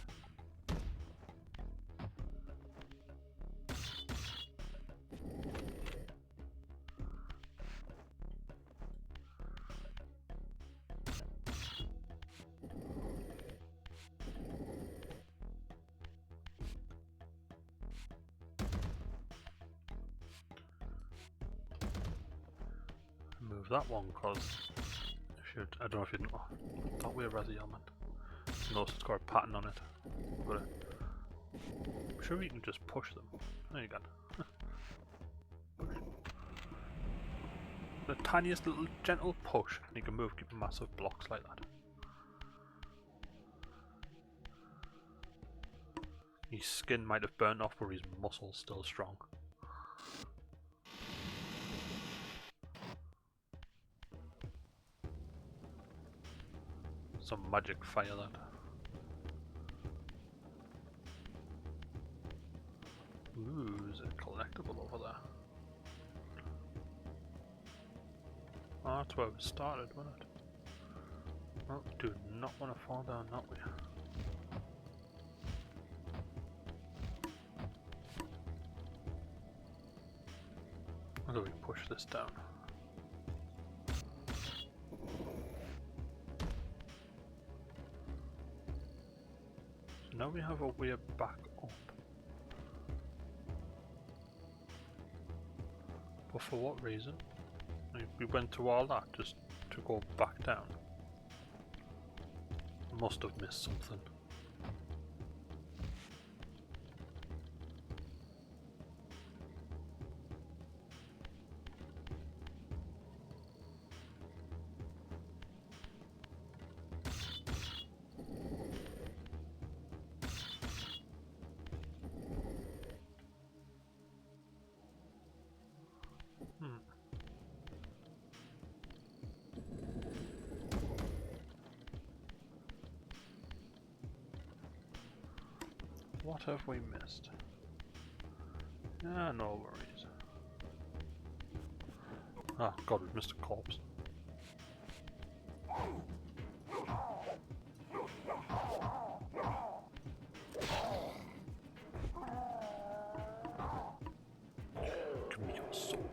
Move that one because I don't know if you know. I thought we were Razzie Helmet. Notice it's got a pattern on it. But I'm sure we can just push them. There you go. Push. The tiniest little gentle push and you can move massive blocks like that. His skin might have burnt off but his muscle's still strong. Some magic fire that. Ooh, is it collectible over there? Oh, that's where we started, wasn't it? Oh, we do not want to fall down, not we? How do we push this down? So now we have a way back up. But for what reason? We went through all that just to go back down. Must have missed something. What have we missed? Ah, no worries. Ah, God, we've missed a corpse. Give me your soul.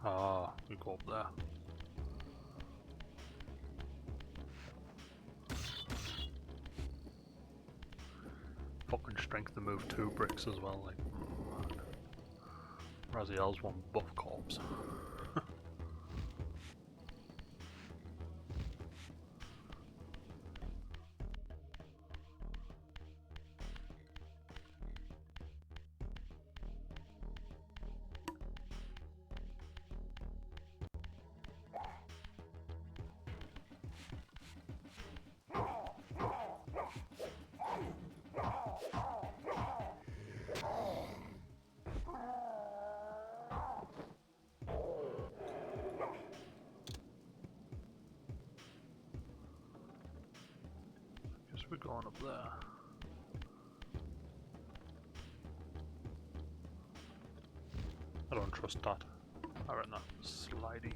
Ah, we go up there. Fucking strength to move 2 bricks as well, like, man. Raziel's one buff corpse. Guess we're going up there. I don't trust that. I reckon that's slidey.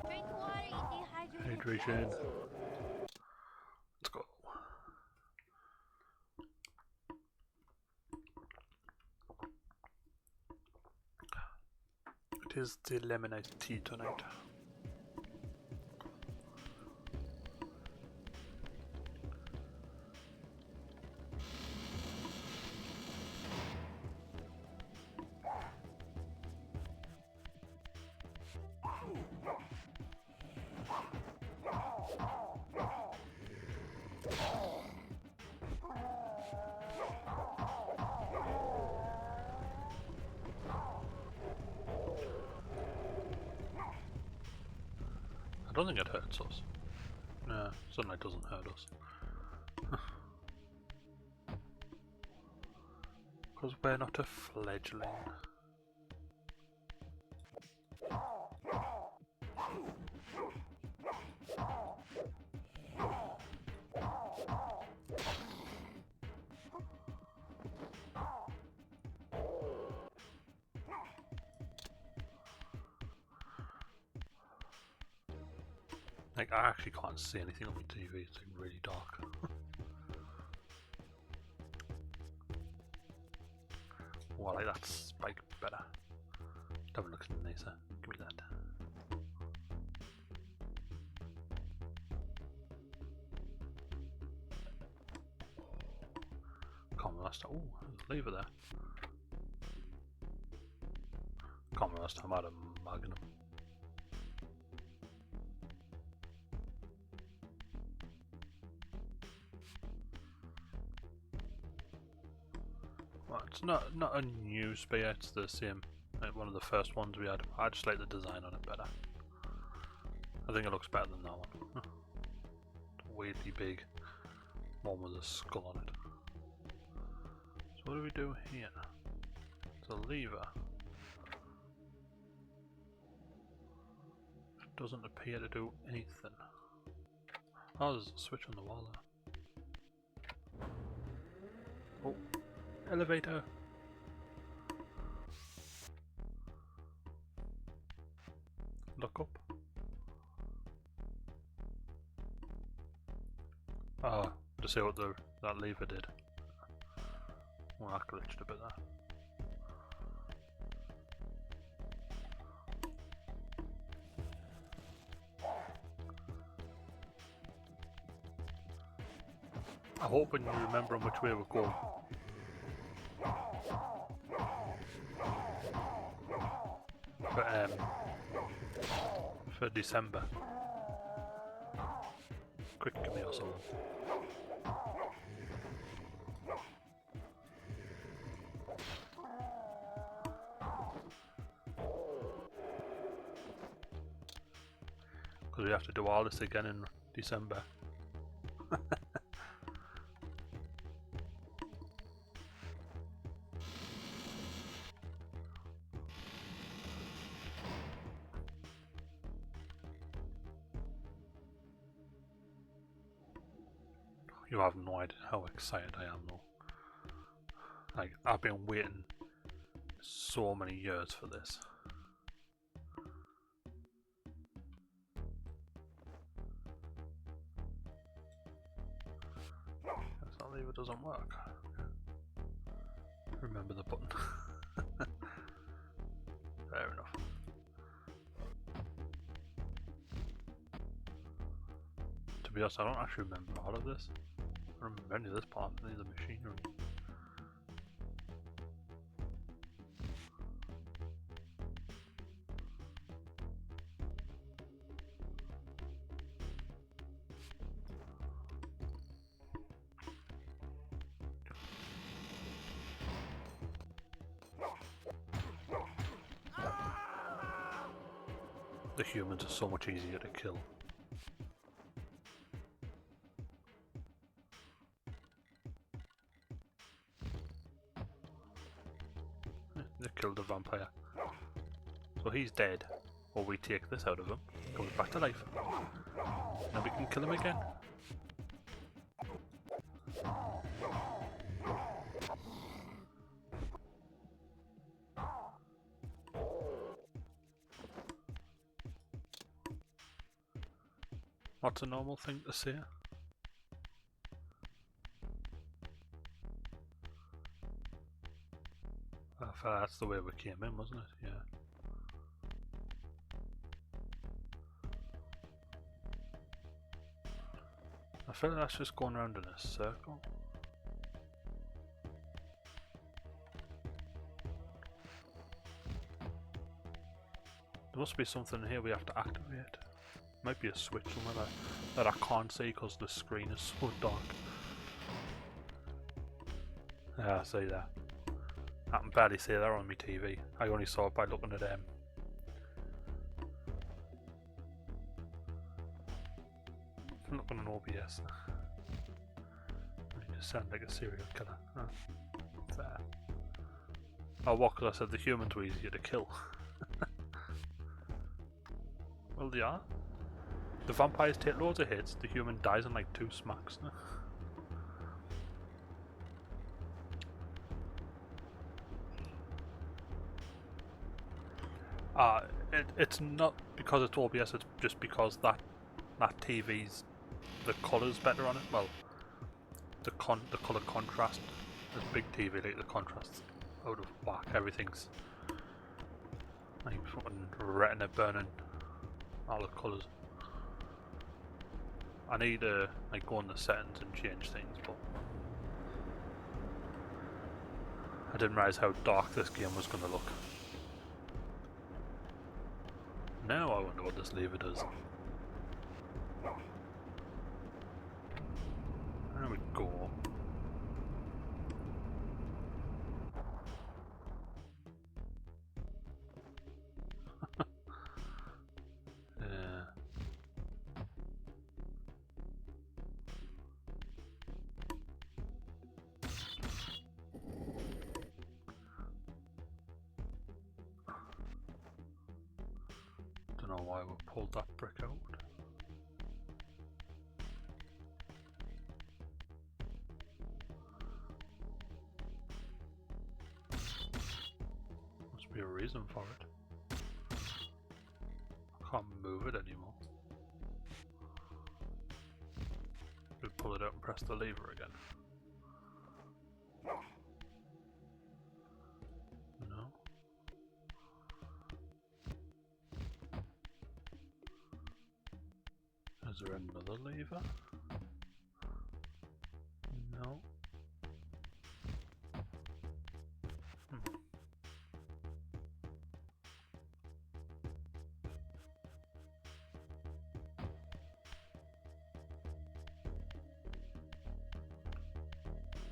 Drink water, you dehydrated Hydration. bitch. Let's go. It is the lemonade tea tonight. I don't think it hurts us. No, sunlight doesn't hurt us. Because we're not a fledgling. Like, I actually can't see anything on the TV, it's like really dark. Oh, I like that spike better. That one looks nicer. Give me that. Common last time. Oh, there's a lever there. Common last time I had a magnum. Well, it's not a new spear, it's the same, like one of the first ones we had. I just like the design on it better. I think it looks better than that one. Weirdly big one with a skull on it. So what do we do here? It's a lever. It doesn't appear to do anything. Oh, there's a switch on the wall there. Oh, elevator. Look up. Ah, to see what that lever did. Well, I glitched a bit there. I'm hoping you remember which way we're going. For December. Quick, give me your soul. Because we have to do all this again in December. You have no idea how excited I am though. Like, I've been waiting so many years for this. That lever doesn't work. Remember the button. Fair enough. To be honest, I don't actually remember all of this. I don't remember any of this part of the machinery. The humans are so much easier to kill. They killed the vampire. So he's dead. Or we take this out of him, comes back to life. Now we can kill him again. What's a normal thing to say? That's the way we came in, wasn't it? Yeah. I feel like that's just going around in a circle. There must be something here we have to activate. Might be a switch somewhere that I can't see because the screen is so dark. Yeah, I see that. I can barely see that on my TV. I only saw it by looking at them. I'm looking at OBS. You just sound like a serial killer. Oh, fair. Oh, what? Because I said the humans were easier to kill. Well, they are. The vampires take loads of hits, the human dies in like 2 smacks. It's not because it's OBS, it's just because that TV's, the colour's better on it. Well, the colour contrast, this big TV, like the contrast's out of whack, everything's like fucking retina burning all the colours. I need to like go in the settings and change things, but I didn't realise how dark this game was going to look. Now I wonder what this lever does. There we go. Yeah. Don't know why we pulled that brick out. Must be a reason for it. I can't move it anymore. We pull it out and press the lever again. No. Is there another lever? No.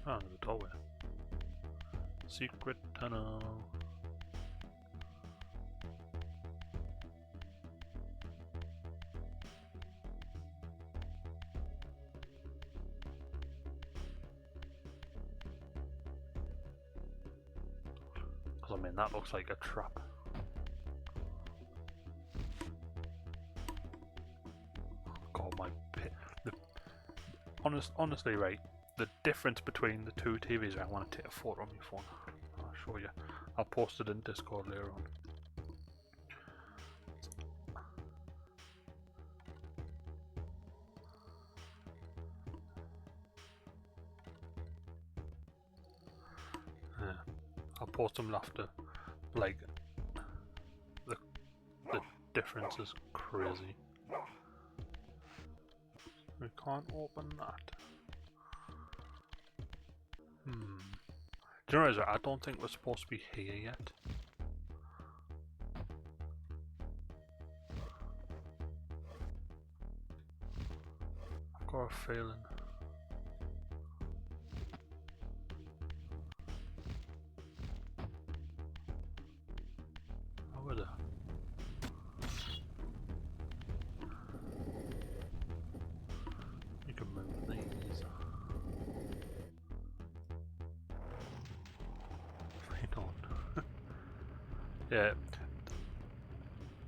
Oh, there's a doorway. Secret tunnel. Because I mean, that looks like a trap. God, my pit. Honestly, right, the difference between the two TVs, I want to take a photo on my phone. I'll show you. I'll post it in Discord later on. Yeah, I'll post them after. Like, the difference is crazy. We can't open that. Do you know what? I don't think we're supposed to be here yet. I've got a feeling. Oh, is it? You can move these. Right on. Yeah.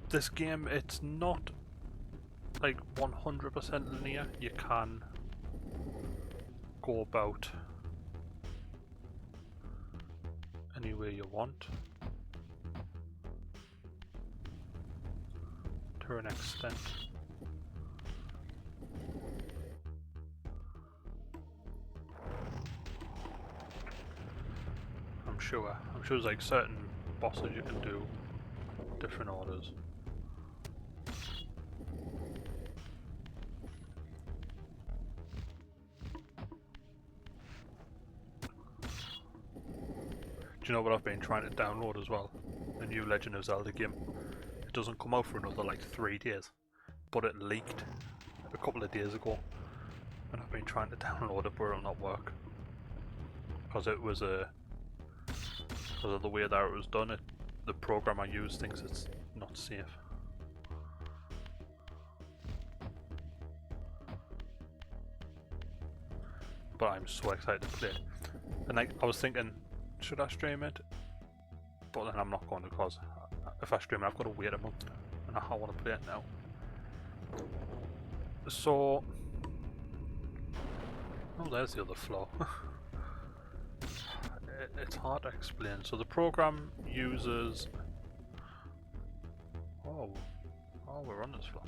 This game, it's not like 100% linear. You can go about any way you want to an extent. I'm sure there's like certain bosses you can do different orders. Do you know what I've been trying to download as well? The new Legend of Zelda game. It doesn't come out for another like 3 days, but it leaked a couple of days ago, and I've been trying to download it, but it'll not work because it was because of the way that it was done. The program I use thinks it's not safe. But I'm so excited to play it, and like I was thinking, should I stream it? But then I'm not going to, because if I stream it, I've got to wait a month, and I want to play it now. So, oh, there's the other flaw. It's hard to explain. So the program uses. Oh, we're on this floor.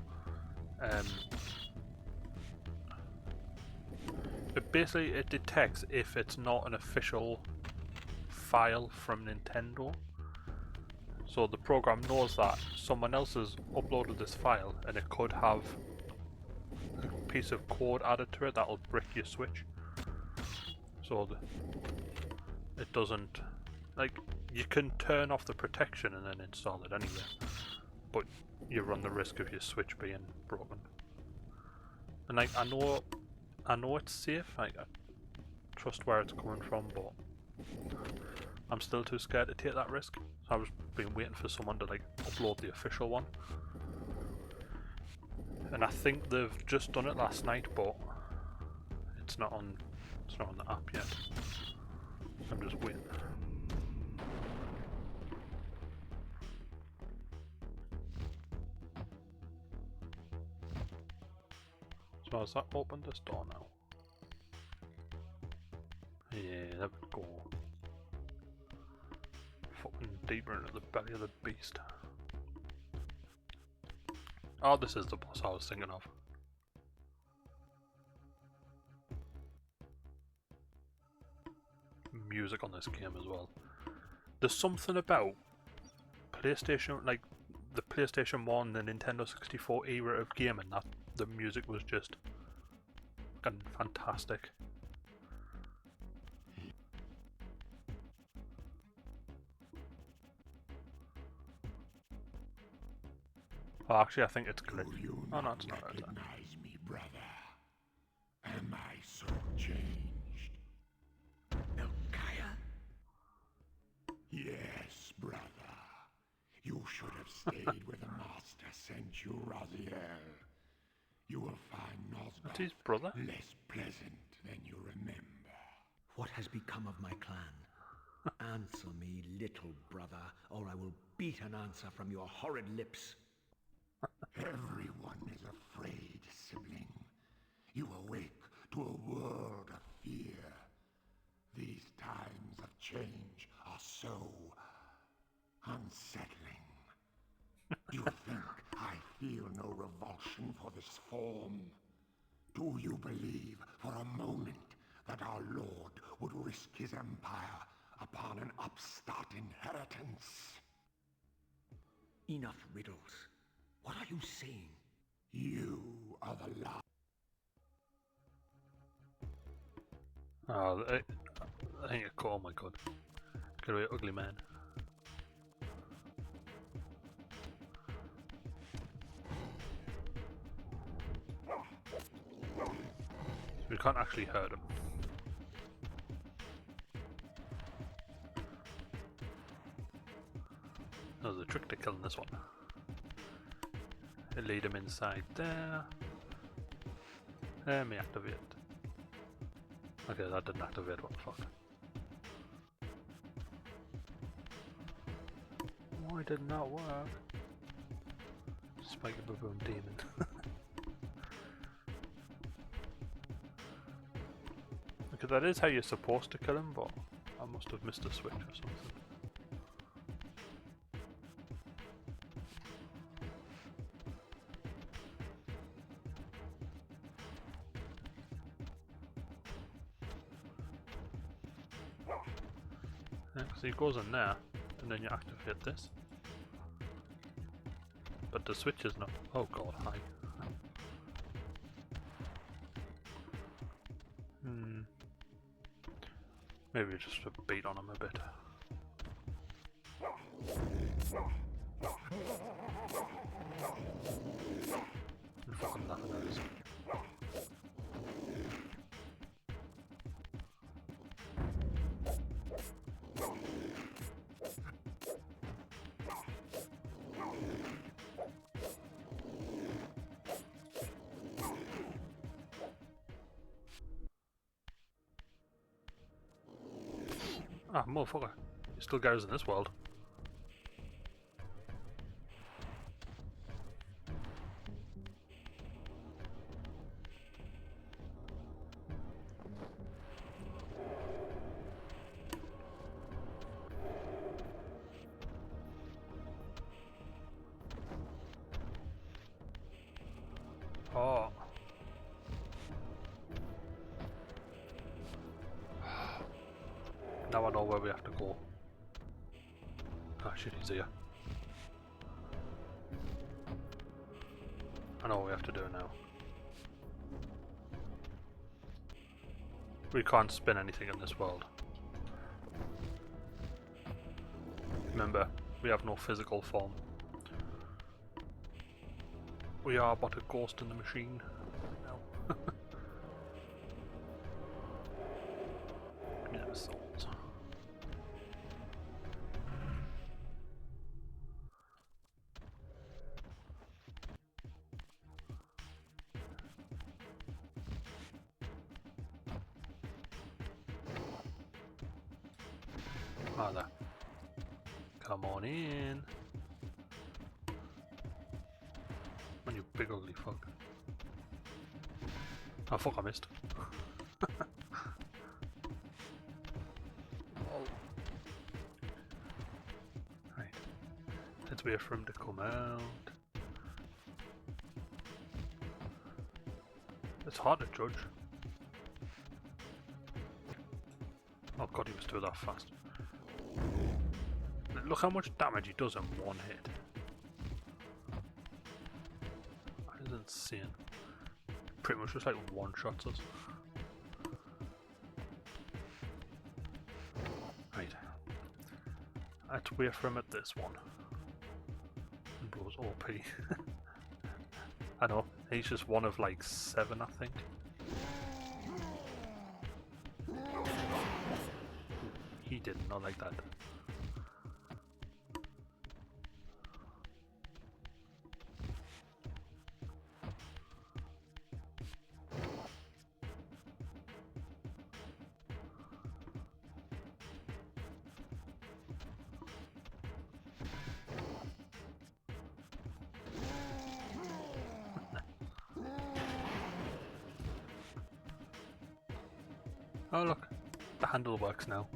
It detects if it's not an official file from Nintendo. So the program knows that someone else has uploaded this file, and it could have a piece of code added to it that'll brick your Switch. So it doesn't, like, you can turn off the protection and then install it anyway, but you run the risk of your Switch being broken. And like, I know it's safe, like, I trust where it's coming from, but I'm still too scared to take that risk. So I've been waiting for someone to like upload the official one, and I think they've just done it last night, but it's not on the app yet. So I'm just waiting. So has that opened this door now? Yeah, there we go. Fucking deeper into the belly of the beast. Oh, this is the boss I was thinking of. Music on this game as well. There's something about PlayStation, like the PlayStation 1, the Nintendo 64 era of gaming, that the music was just fantastic. Well, actually, I think it's glitched. Oh no, it's not. Recognize me, brother. Am I so changed? Melchiah? Yes, brother. You should have stayed where the master sent you, Raziel. You will find That's Nosgoth his brother? less pleasant than you remember. What has become of my clan? Answer me, little brother, or I will beat an answer from your horrid lips. Everyone is afraid, sibling. You awake to a world of fear. These times of change are so unsettling. You think I feel no revulsion for this form? Do you believe for a moment that our Lord would risk his empire upon an upstart inheritance? Enough riddles. What are you saying? You are the last. Oh, I think it caught. Oh my god. Get away, ugly man. We can't actually hurt him. There's a trick to killing this one. It lead him inside there. Let me activate. Okay, that didn't activate, what the fuck. Why did not work? Spike a boom demon. Okay, that is how you're supposed to kill him, but I must have missed a switch or something. Yeah, so he goes in there, and then you activate this. But the switch is not. Oh god, hi. Maybe just to beat on him a bit. And fucking nothing else. Ah, motherfucker. He still goes in this world. Oh. Now I know where we have to go. Ah shit, he's here. I know what we have to do now. We can't spin anything in this world. Remember, we have no physical form. We are but a ghost in the machine. No. Give me them souls. Ah, there. Come on in. Man, you big ugly fuck. Oh fuck, I missed. Oh. Right. Let's wait for him to come out. It's hard to judge. Oh god, he was doing that fast. Look how much damage he does in one hit. That is insane. Pretty much just like one-shots us. Right. Let's wait for him at this one. And bro's OP. I know, he's just one of like 7, I think. He did not like that. Oh look, the handle works now.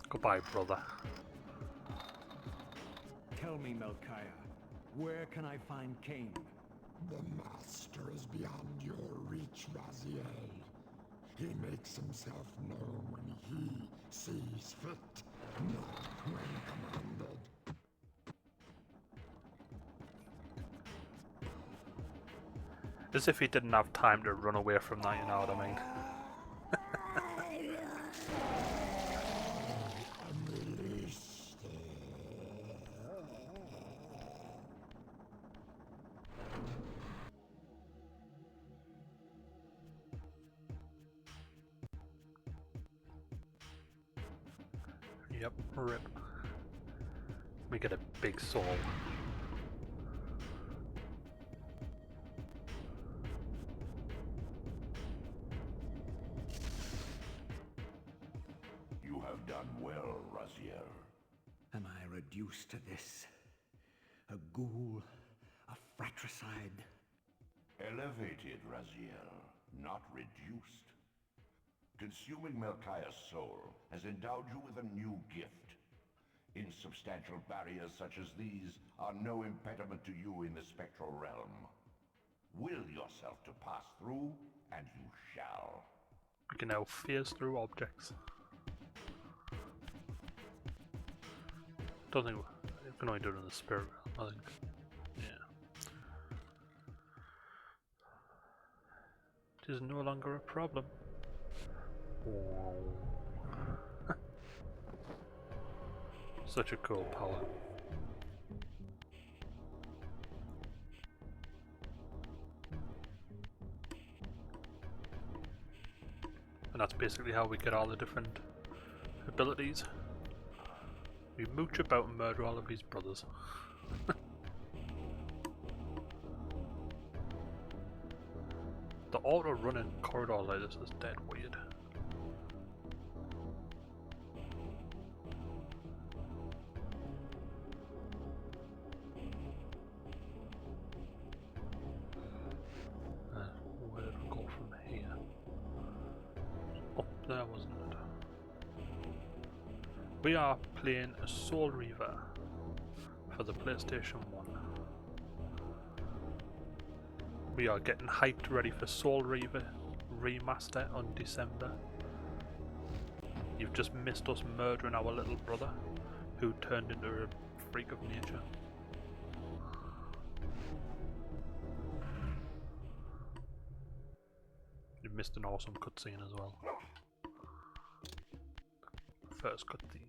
Goodbye, brother. Tell me, Melchiah, where can I find Kain? The Master is beyond your reach, Raziel. He makes himself known when he sees fit, not when commanded. As if he didn't have time to run away from that, you know what I mean? Yep, rip. We get a big soul. You have done well, Raziel. Am I reduced to this? A ghoul? A fratricide? Elevated, Raziel, not reduced. Consuming Melchiah's soul has endowed you with a new gift. Insubstantial barriers such as these are no impediment to you in the spectral realm. Will yourself to pass through, and you shall. We can now phase through objects. Don't think we can only do it in the spirit realm, I think. Yeah. It is no longer a problem. Such a cool power. And that's basically how we get all the different abilities. We mooch about and murder all of these brothers. The auto running corridor like this is dead weird. Where did we go from here? Up there, wasn't it? We are playing Soul Reaver for the PlayStation 1. We are getting hyped ready for Soul Reaver Remaster on December. You've just missed us murdering our little brother, who turned into a freak of nature. You've missed an awesome cutscene as well. First cutscene.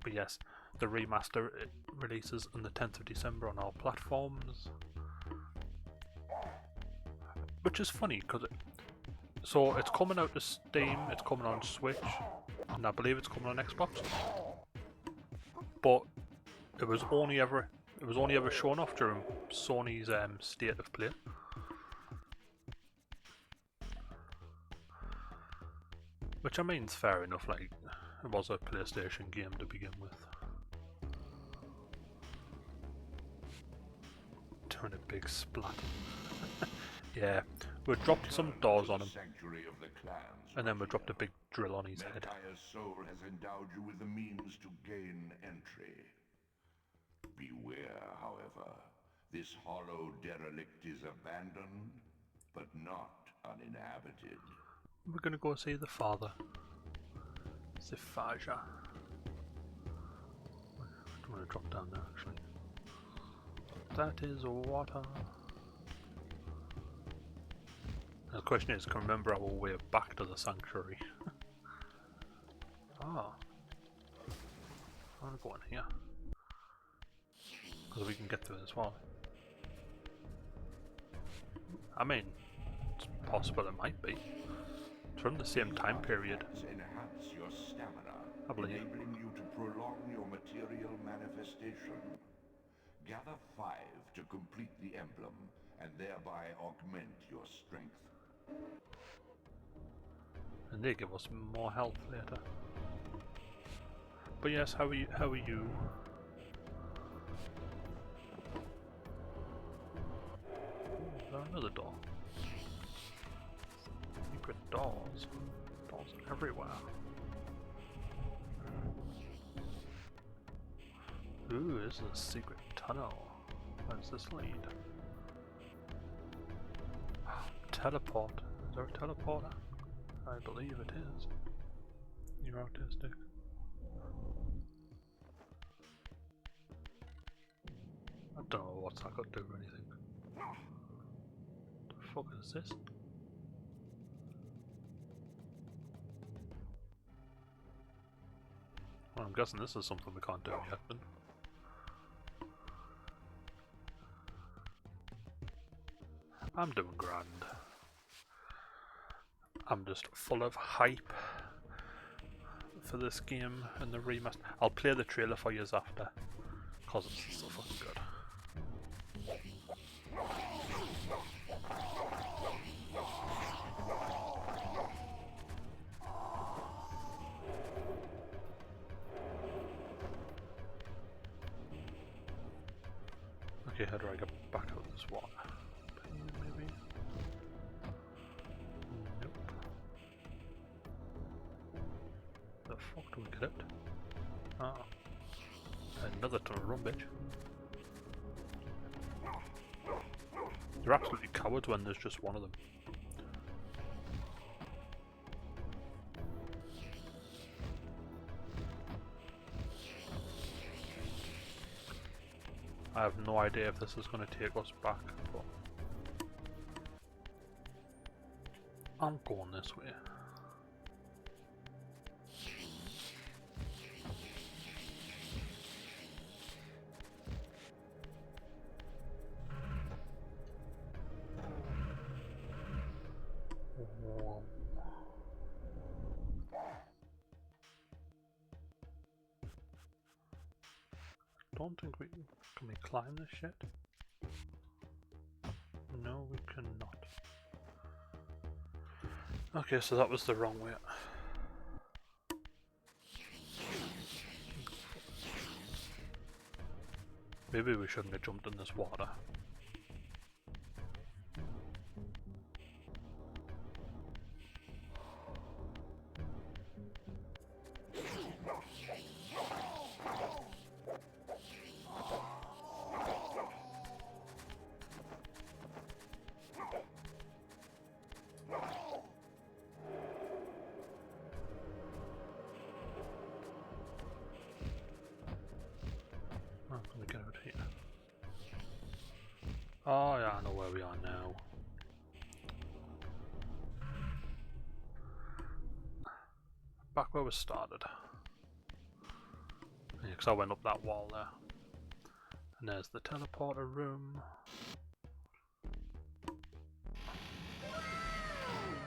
But yes, the remaster releases on the 10th of December on all platforms. Which is funny because so it's coming out to Steam, it's coming on Switch, and I believe it's coming on Xbox. But it was only ever shown off during Sony's State of Play. Which I mean is fair enough, like it was a PlayStation game to begin with. Doing a big splat. Yeah, we dropped some doors on him, and then we dropped a big drill on his head. Melchiah's soul has endowed you with the means to gain entry. Beware, however, this hollow derelict is abandoned, but not uninhabited. We're gonna go see the father. Zifaja. I don't want to drop down there actually. That is water. And the question is, can we remember our way back to the sanctuary? Ah. I'm gonna go in here. Because we can get to it as well. I mean, it's possible it might be. It's from the same time period. Enhance your stamina, I believe. enabling you to prolong your material manifestation. Gather 5 to complete the emblem, and thereby augment your strength. And they give us more health later. But yes, how are you? How are you? Is there another door? Secret doors. Doors everywhere. Ooh, this is a secret tunnel. Where does this lead? Teleport. Is there a teleporter? I believe it is. You're autistic. I don't know what's that got to do with anything. The fuck is this? Well, I'm guessing this is something we can't do yet then. I'm doing grand. I'm just full of hype for this game and the remaster. I'll play the trailer for you after, cause it's so fucking good. Okay, how do I get back out of this water? Maybe? Nope. The fuck do we get it? Ah. Another ton of run, bitch. They're absolutely cowards when there's just one of them. I have no idea if this is going to take us back, but I'm going this way. Don't think we can we climb this shit? No, we cannot. Okay, so that was the wrong way. Maybe we shouldn't have jumped in this water. Oh yeah, I know where we are now. Back where we started. Yeah, because I went up that wall there. And there's the teleporter room.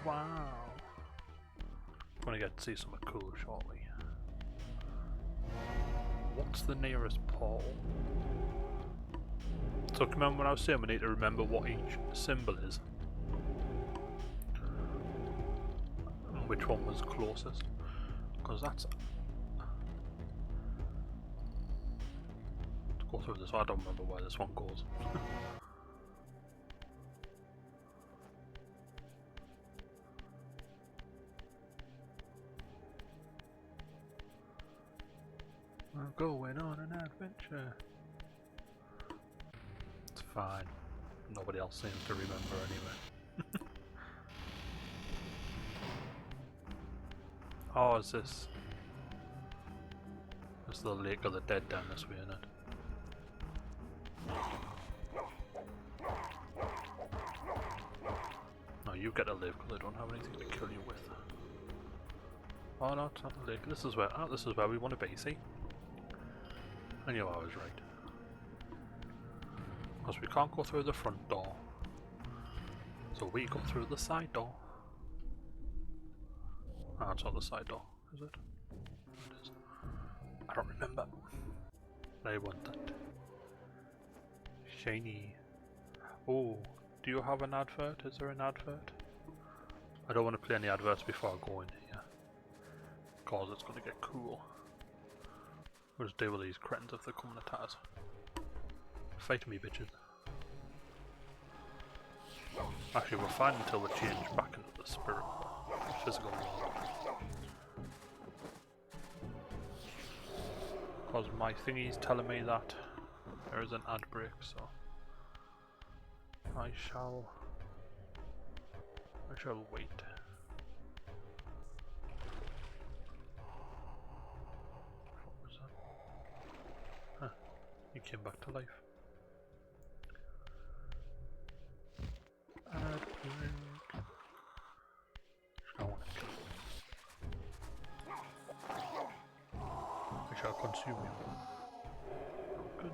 Wow. I'm gonna get to see something cool shortly. What's the nearest pole? So remember when I was saying we need to remember what each symbol is? And which one was closest? Because that's... Let's go through this, I don't remember where this one goes. We're going on an adventure. It's fine. Nobody else seems to remember anyway. Oh, is this? It's the Lake of the Dead down this way, isn't it? No, you get to live because I don't have anything to kill you with. Oh no, it's not the lake. This is where we want to be, see? I knew I was right. Because we can't go through the front door. So we go through the side door. Ah, it's not the side door, is it? It is. I don't remember. I want that. Shiny. Oh, do you have an advert? Is there an advert? I don't want to play any adverts before I go in here. Because it's going to get cool. We'll just deal with these cretins if they come and attack us. Fight me, bitches. Actually, we're fine until we change back into the spirit physical world. Because my thingy's telling me that there is an ad break, so I shall wait. What was that? Huh, he came back to life. Ad break. I want to kill him. I shall consume you. Good.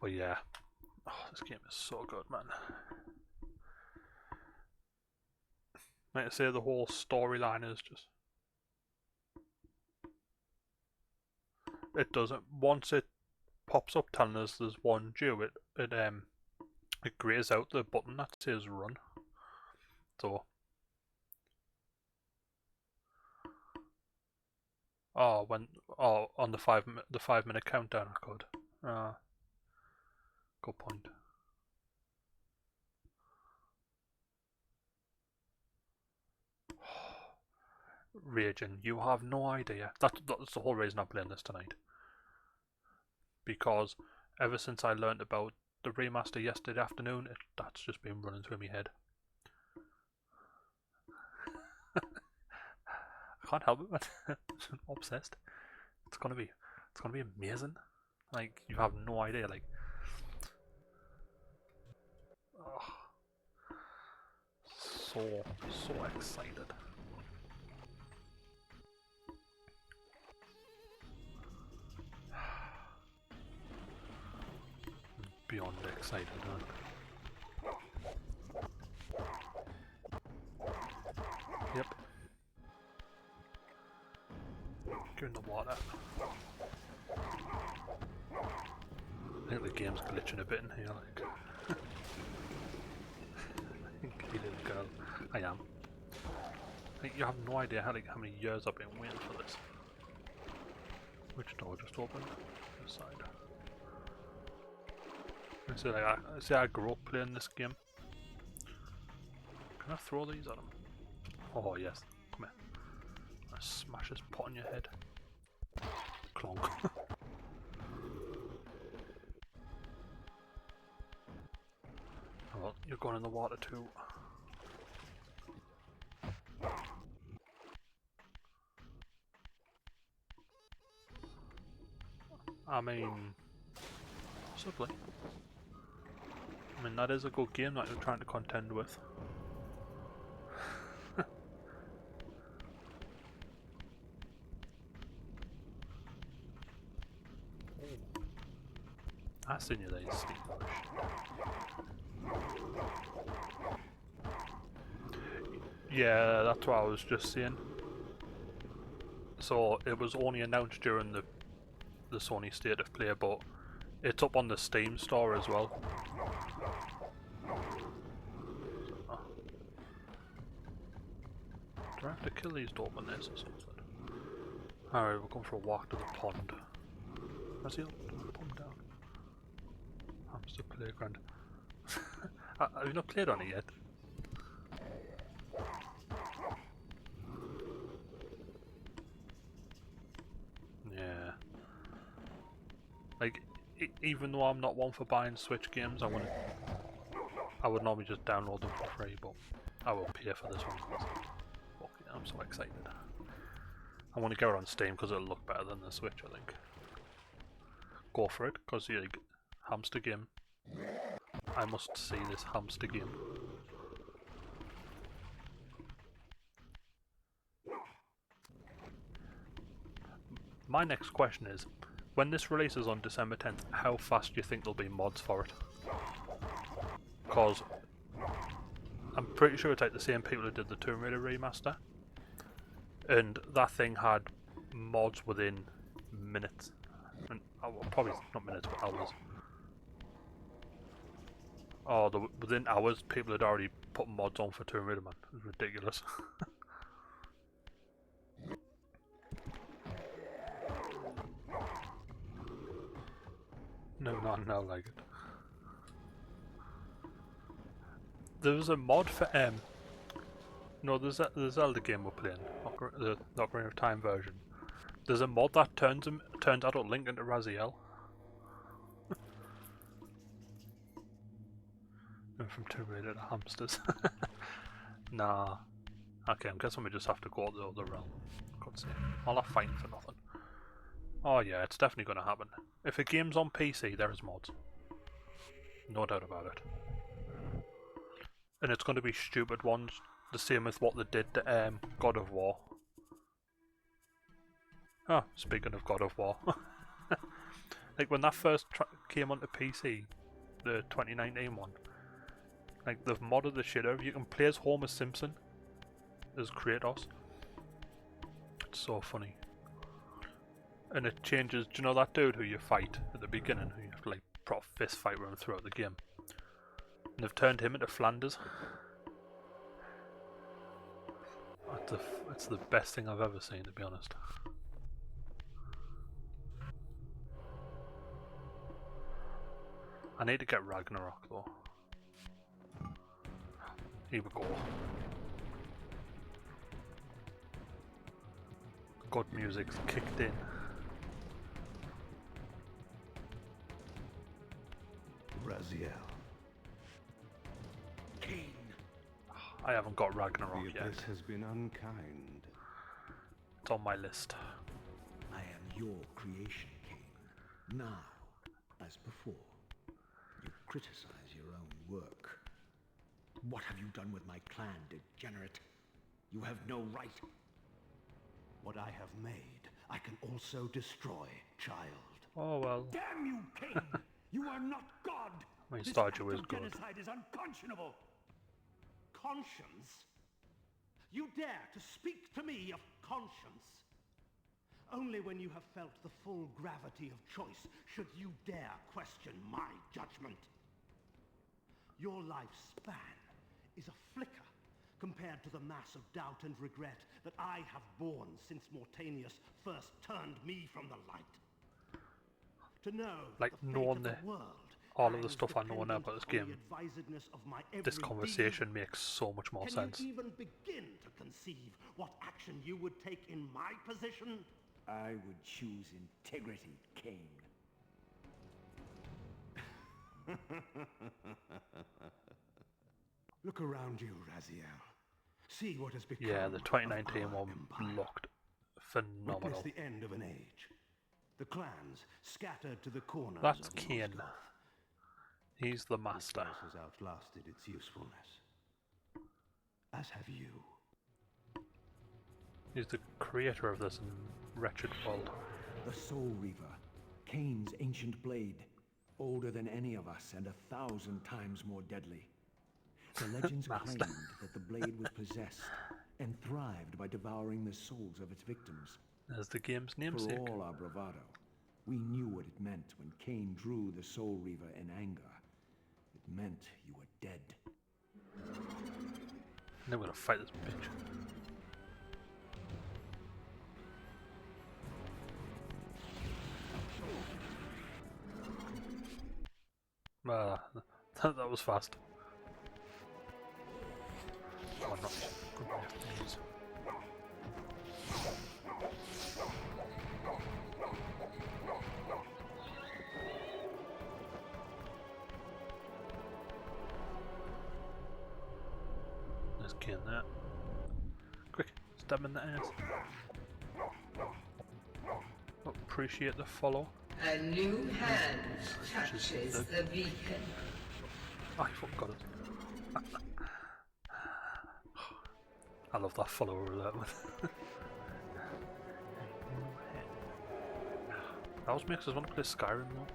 But yeah, this game is so good, man. Like I say, the whole storyline is just... It doesn't... Once it pops up telling us there's one due, it grays out the button that says run. So... on the 5-minute countdown I could. Good point. Raging, you have no idea. That's the whole reason I'm playing this tonight. Because ever since I learned about the remaster yesterday afternoon, that's just been running through my head. I can't help it, man. I'm obsessed. It's gonna be amazing. Like, you have no idea. Like, oh, so excited. Beyond excited, man. Yep. Get in the water. I think the game's glitching a bit in here, like. You little girl. I am. Like, you have no idea how many years I've been waiting for this. Which door just opened? This side. I grew up playing this game. Can I throw these at him? Oh yes, come here. I smash this pot on your head. Clonk. Oh, well, you're going in the water too. I mean, possibly. I mean, that is a good game that you're trying to contend with. I seen you there, you sneaky little shit. Yeah, that's what I was just saying. So it was only announced during the Sony State of Play, but it's up on the Steam store as well. Do I have to kill these to open this or something? Alright, we're going for a walk to the pond. Where's the pond down? Hamster playground. Have you not played on it yet? Yeah. Like, even though I'm not one for buying Switch games, I would normally just download them for free, but I will pay for this one because I'm so excited. I want to get it on Steam because it'll look better than the Switch, I think. Go for it, because you're like, hamster game. I must see this hamster game. My next question is, when this releases on December 10th, how fast do you think there'll be mods for it? Because I'm pretty sure it's like the same people who did the Tomb Raider remaster, and that thing had mods within minutes, and probably not minutes but hours. Oh, within hours people had already put mods on for Tomb Raider, man. It was ridiculous. No, not like it. There was a mod for no, there's the Zelda game we're playing, the Ocarina of Time version. There's a mod that turns Adult Link into Raziel. And from Tomb Raider to hamsters. Nah. Okay, I'm guessing we just have to go to the other realm. God's sake. All that fighting for nothing. Oh yeah, it's definitely going to happen. If a game's on PC, there is mods. No doubt about it. And it's going to be stupid ones, the same as what they did to God of War. Oh, speaking of God of War. Like when that first came onto PC, the 2019 one, like they've modded the shit out of it. You can play as Homer Simpson, as Kratos. It's so funny. And it changes, do you know that dude who you fight at the beginning, who you have to like proper fist fight with him throughout the game? And they've turned him into Flanders. It's the best thing I've ever seen, to be honest. I need to get Ragnarok though. Here we go. God music's kicked in. Raziel. Kain, I haven't got Ragnarok The yet. abyss has been unkind. It's on my list. I am your creation, Kain. Now, as before, you criticize your own work. What have you done with my clan, degenerate? You have no right. What I have made, I can also destroy, child. Oh well. Damn you, Kain! You are not God! I mean, This Stardew act is of good. genocide is unconscionable! Conscience? You dare to speak to me of conscience? Only when you have felt the full gravity of choice should you dare question my judgment. Your lifespan is a flicker compared to the mass of doubt and regret that I have borne since Mortanius first turned me from the light. To know Like, the fate knowing of the the- world all of the hangs stuff I know now dependent about this on the game, advisedness of my this every conversation deed. makes so much more Can sense. you even begin to conceive what action you would take in my position? I would choose integrity, Kain. Look around you, Raziel. See what has become Yeah, the of 2019 our one empire. looked Witness phenomenal. the end of an age. The clans scattered to the corners That's of Kain. Moscow. He's the This master. place has outlasted its usefulness. As have you. He's the creator of this wretched world. The Soul Reaver, Kain's ancient blade, older than any of us and 1,000 times more deadly. The legends Master. claimed that the blade was possessed and thrived by devouring the souls of its victims. There's the game's For namesake. all our bravado, we knew what it meant when Kain drew the Soul Reaver in anger. It meant you were dead. Now we're gonna fight this bitch. That was fast. Oh, not. Jeez. Let's get that. Quick, stab him in the ass. Appreciate the follow. A new hand Which is touches the- the beacon. I fucking got it. I love that follow over that one. That always makes us want to play Skyrim though.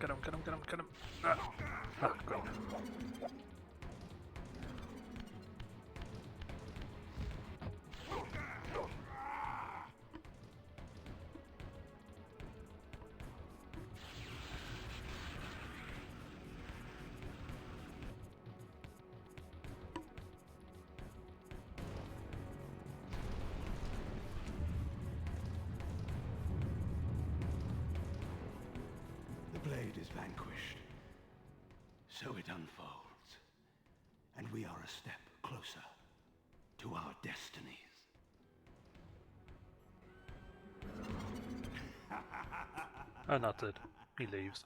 Get him, get him, get him, get him. Ah, got him. So it unfolds, and we are a step closer to our destinies. And that's it. He leaves.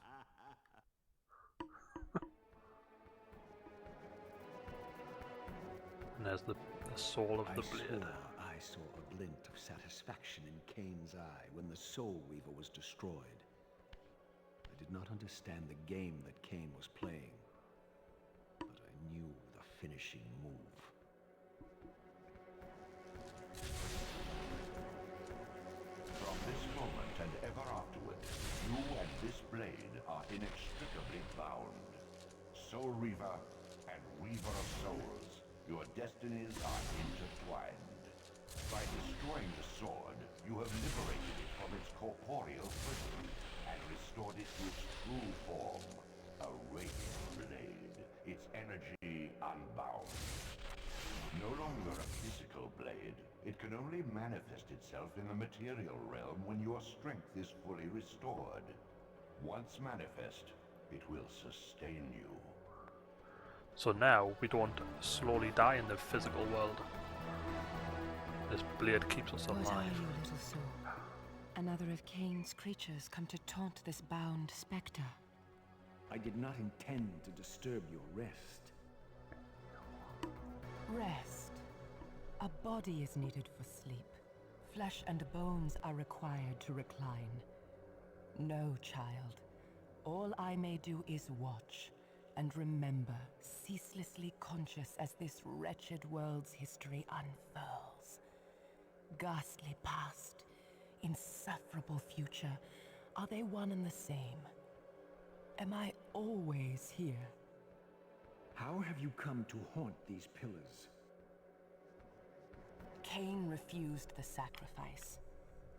And there's the soul of the blade. I saw a glint of satisfaction in Kain's eye when the Soul Reaver was destroyed. I did not understand the game that Kain was playing, but I knew the finishing move. From this moment and ever afterward, you and this blade are inextricably bound. Soul Reaver and Weaver of Souls, your destinies are intertwined. By destroying the sword, you have liberated it from its corporeal prison and restored it to its true form, a radiant blade, its energy unbound. No longer a physical blade, it can only manifest itself in the material realm when your strength is fully restored. Once manifest, it will sustain you. So now we don't slowly die in the physical world. This blade keeps us What are alive. you, little soul? Another of Kain's creatures come to taunt this bound spectre. I did not intend to disturb your rest. Rest. A body is needed for sleep. Flesh and bones are required to recline. No, child. All I may do is watch and remember, ceaselessly conscious as this wretched world's history unfurls. Ghastly past, insufferable future, are they one and the same? Am I always here? How have you come to haunt these pillars? Kain refused the sacrifice.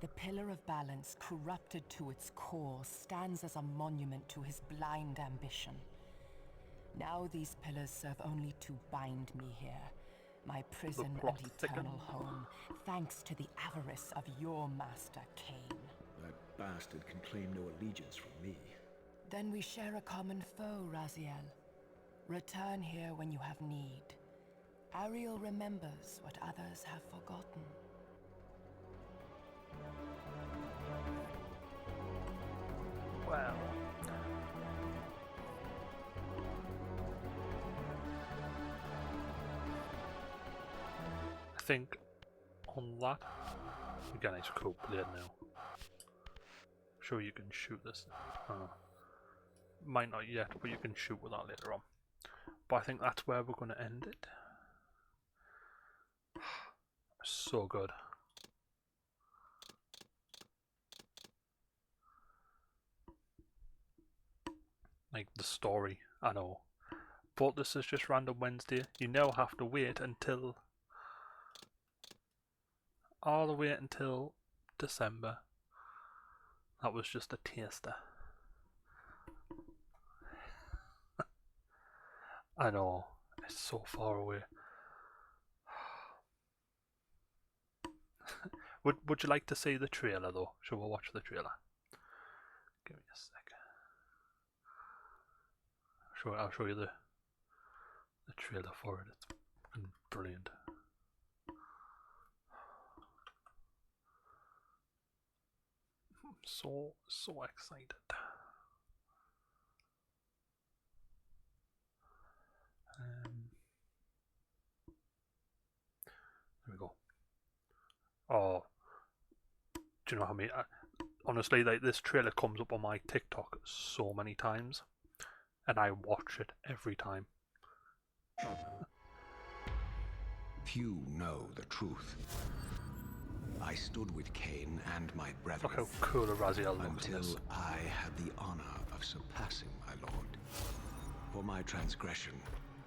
The pillar of balance, corrupted to its core, stands as a monument to his blind ambition. Now these pillars serve only to bind me here, my prison and eternal home, thanks to the avarice of your master, Kain. That bastard can claim no allegiance from me. Then we share a common foe, Raziel. Return here when you have need. Ariel remembers what others have forgotten. Well. I think on that, again it's a cool blade now. I'm sure you can shoot this. Might not yet, but you can shoot with that later on. But I think that's where we're going to end it. So good. Like the story, I know. But this is just Random Wednesday. You now have to wait until all the way until December. That was just a taster. I know, it's so far away. Would you like to see the trailer though? Shall we watch the trailer? Give me a sec. I'll show you the trailer for it. It's fucking brilliant. I'm so excited. There we go. Oh, do you know how many? Honestly, like this trailer comes up on my TikTok so many times, and I watch it every time. Few know the truth. I stood with Kain and my brethren. Look how cool a Raziel looks in this. Until I had the honor of surpassing my lord. For my transgression,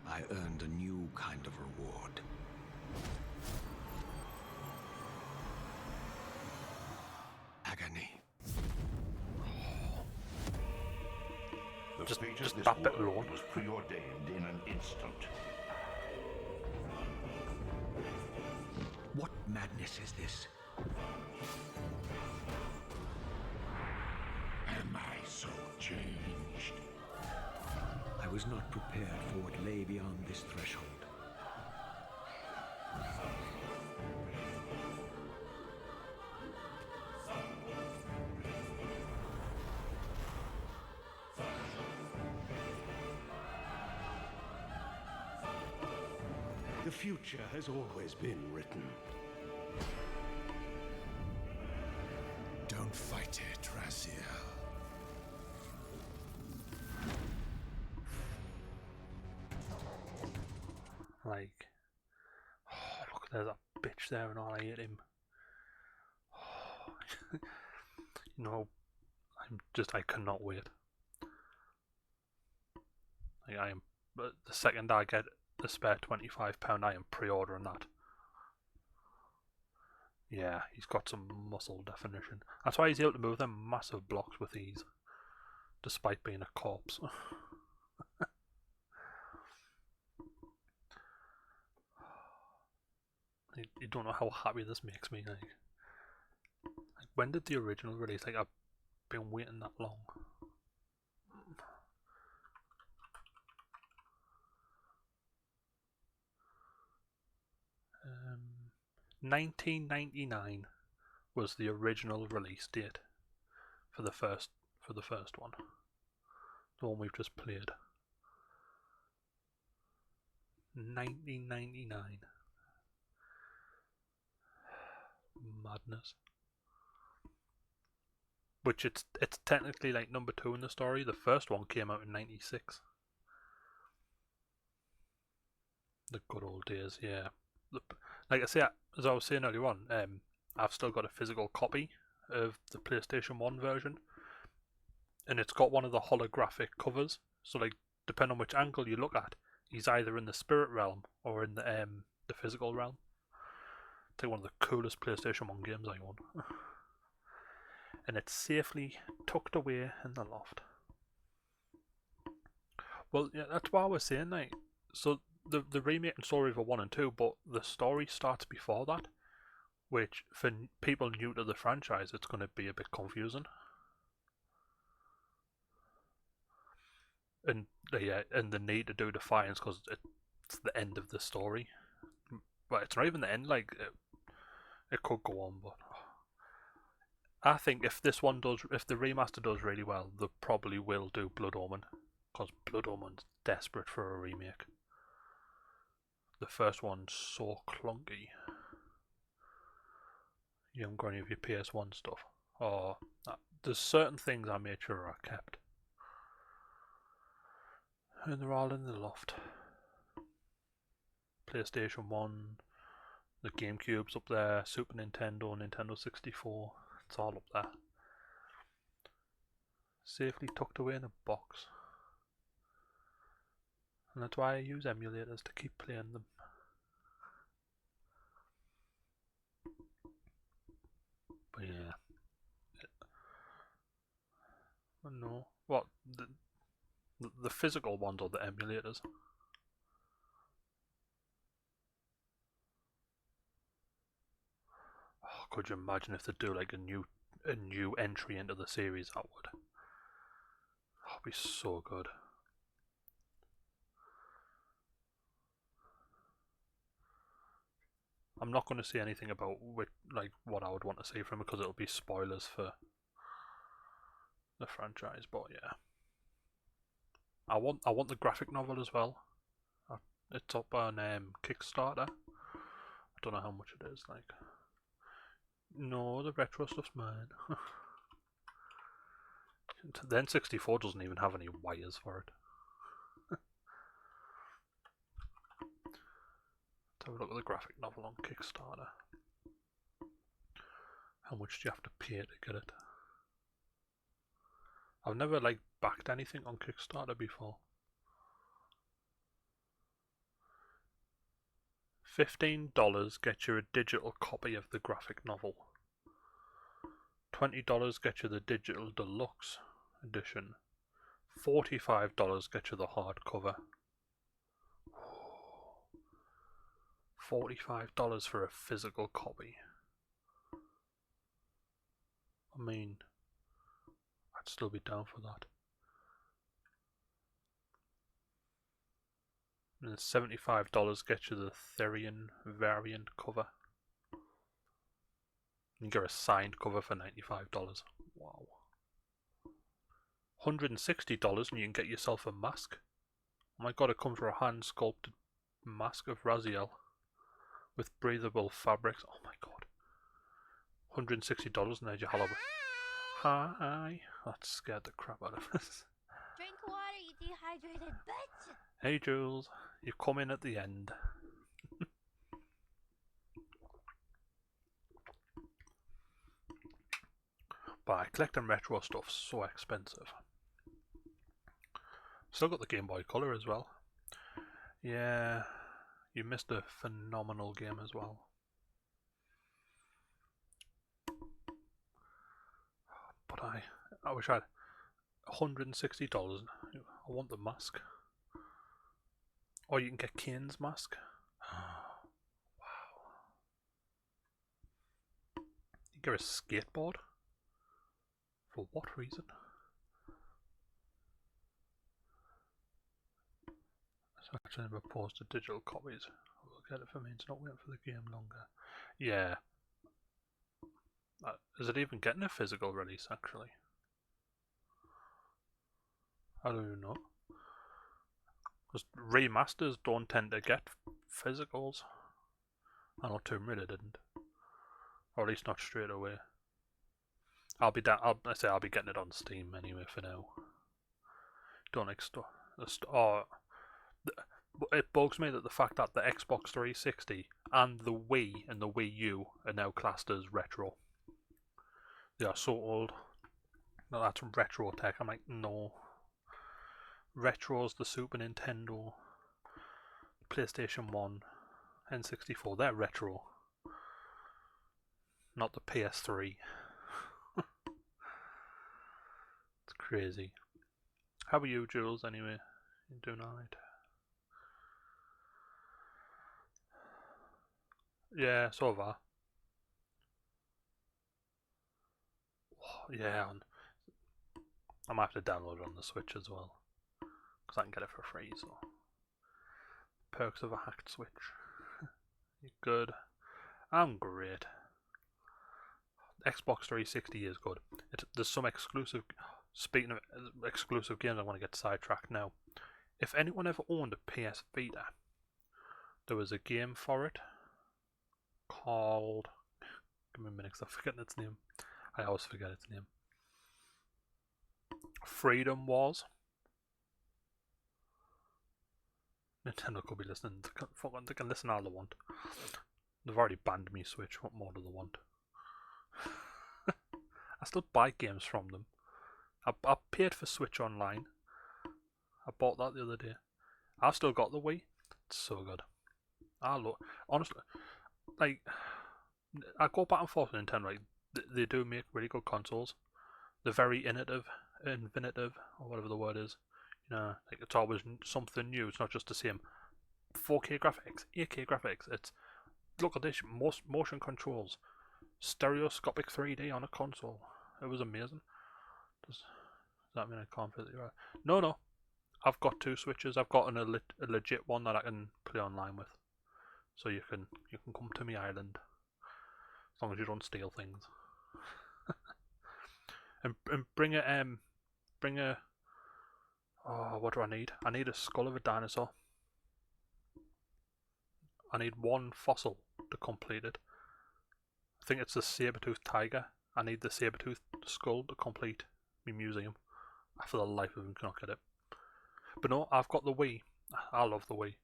I earned a new kind of reward. Agony. The fate of just this that bit world alone. was preordained in an instant. What madness is this? Am I so changed? I was was not prepared for what lay beyond this threshold. The future has always been written. Don't fight it, Raziel. Like, oh, look, there's a bitch there and all, I hate him. Oh. You know, I cannot wait. Like, I am, but the second I get the spare £25, I am pre-ordering that. Yeah, he's got some muscle definition. That's why he's able to move them massive blocks with ease, despite being a corpse. You don't know how happy this makes me. Like, when did the original release? Like, I've been waiting that long. 1999 was the original release date for the first one. The one we've just played. 1999. Madness. Which it's technically like number 2 in the story. The first one came out in 96. The good old days, yeah. Like I say, as I was saying earlier on, I've still got a physical copy of the PlayStation 1 version, and it's got one of the holographic covers. So, like, depending on which angle you look at, he's either in the spirit realm or in the physical realm. It's like one of the coolest PlayStation 1 games I own. And it's safely tucked away in the loft. Well, yeah, that's what I was saying, like, so the remake and story for 1 and 2, but the story starts before that, which for people new to the franchise, it's going to be a bit confusing. And the need to do defiance because it's the end of the story. But it's not even the end. Like, it could go on, but I think if the remaster does really well, they probably will do Blood Omen, because Blood Omen's desperate for a remake. The first one's so clunky. You haven't got any of your PS1 stuff. Or there's certain things I made sure are kept. And they're all in the loft. PlayStation 1, the GameCube's up there, Super Nintendo, Nintendo 64, it's all up there. Safely tucked away in a box. And that's why I use emulators to keep playing them. But yeah. No. What? The physical ones or the emulators? Oh, could you imagine if they do like a new entry into the series? That would. Oh, it'd be so good. I'm not going to say anything about what I would want to see from it because it'll be spoilers for the franchise. But yeah, I want the graphic novel as well. It's up on Kickstarter. I don't know how much it is. Like, no, the retro stuff's mine. The N64 doesn't even have any wires for it. Let's have a look at the graphic novel on Kickstarter. How much do you have to pay to get it? I've never backed anything on Kickstarter before. $15 gets you a digital copy of the graphic novel. $20 gets you the digital deluxe edition. $45 gets you the hardcover. $45 for a physical copy. I mean, I'd still be down for that. And $75 gets you the Therian variant cover. You get a signed cover for $95. Wow. $160 and you can get yourself a mask. Oh my god, it comes with a hand sculpted mask of Raziel with breathable fabrics. Oh my god. $160 and there's your Halloween. Hi. That scared the crap out of us. Drink water, you dehydrated bitch! Hey Jules, you've come in at the end. But collecting retro stuff's so expensive. Still got the Game Boy Color as well. Yeah, you missed a phenomenal game as well. But I wish I had $160. I want the mask. Or you can get Kain's mask. Wow. You get a skateboard? For what reason? So actually never posted digital copies. We'll get it for me, it's not waiting for the game longer. Yeah. Is it even getting a physical release actually? I don't even know. Because remasters don't tend to get physicals. I know Tomb Raider didn't. Or at least not straight away. I'll be getting it on Steam anyway for now. Don't it bugs me that the fact that the Xbox 360 and the Wii and the Wii U are now classed as retro. They are so old. No, that's retro tech. I'm like, no. Retro's the Super Nintendo, PlayStation 1, N64. They're retro. Not the PS3. It's crazy. How are you, Jules, anyway? You doing alright? Yeah, so have I. Yeah, I might have to download it on the Switch as well. Because I can get it for free, so. Perks of a hacked Switch. You good? I'm great. Xbox 360 is good. There's some exclusive. Speaking of exclusive games, I want to get sidetracked now. If anyone ever owned a PS Vita, there was a game for it called. Give me a minute, because I'm forgetting its name. I always forget its name. Freedom Wars. Nintendo could be listening. They can listen all they want. They've already banned me Switch. What more do they want? I still buy games from them. I paid for Switch Online. I bought that the other day. I've still got the Wii. It's so good. Honestly, like, I go back and forth with Nintendo. Like, they do make really good consoles. They're very innovative, or whatever the word is. You know, like it's always something new. It's not just the same 4K graphics, 8K graphics. It's look at this, motion controls, stereoscopic 3D on a console. It was amazing. Does that mean I can't physically? No. I've got two Switches. I've got a legit one that I can play online with. So you can come to me island as long as you don't steal things. and bring a oh, what do I need? I need a skull of a dinosaur. I need one fossil to complete it. I think it's the saber-toothed tiger. I need the saber-toothed skull to complete my museum. I for the life of him cannot get it. But no, I've got the Wii. I love the Wii.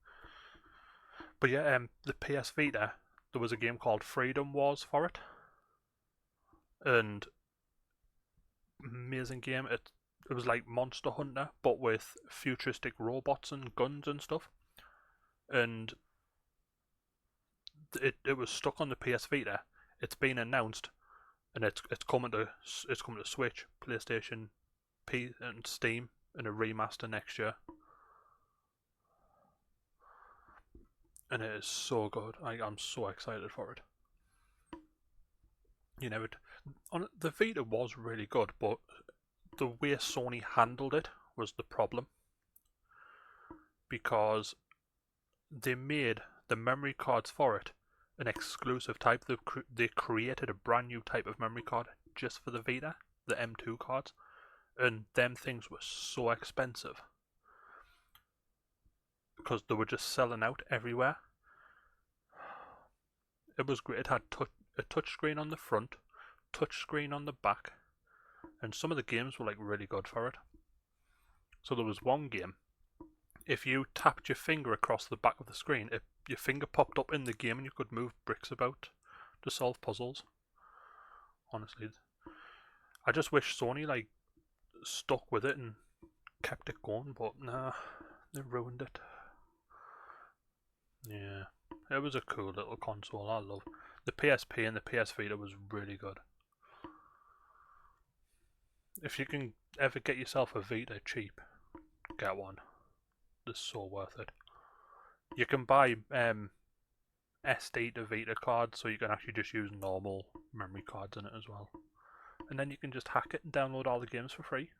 But yeah, the PS Vita, there was a game called Freedom Wars for it. And amazing game. It was like Monster Hunter, but with futuristic robots and guns and stuff. And it was stuck on the PS Vita. It's been announced, and it's coming to Switch, PlayStation, P, and Steam in a remaster next year. And it is so good. I'm so excited for it. You know, the Vita was really good, but the way Sony handled it was the problem. Because they made the memory cards for it an exclusive type. They created a brand new type of memory card just for the Vita, the M2 cards, and them things were so expensive because they were just selling out everywhere. It was great. It had a touch screen on the front, touch screen on the back, and some of the games were like really good for it. So there was one game, if you tapped your finger across the back of the screen, your finger popped up in the game and you could move bricks about to solve puzzles. Honestly, I just wish Sony like stuck with it and kept it going, but nah, they ruined it. Yeah, it was a cool little console. I love the PSP, and the PS Vita was really good. If you can ever get yourself a Vita cheap, get one. It's so worth it. You can buy SD to Vita cards, so you can actually just use normal memory cards in it as well. And then you can just hack it and download all the games for free,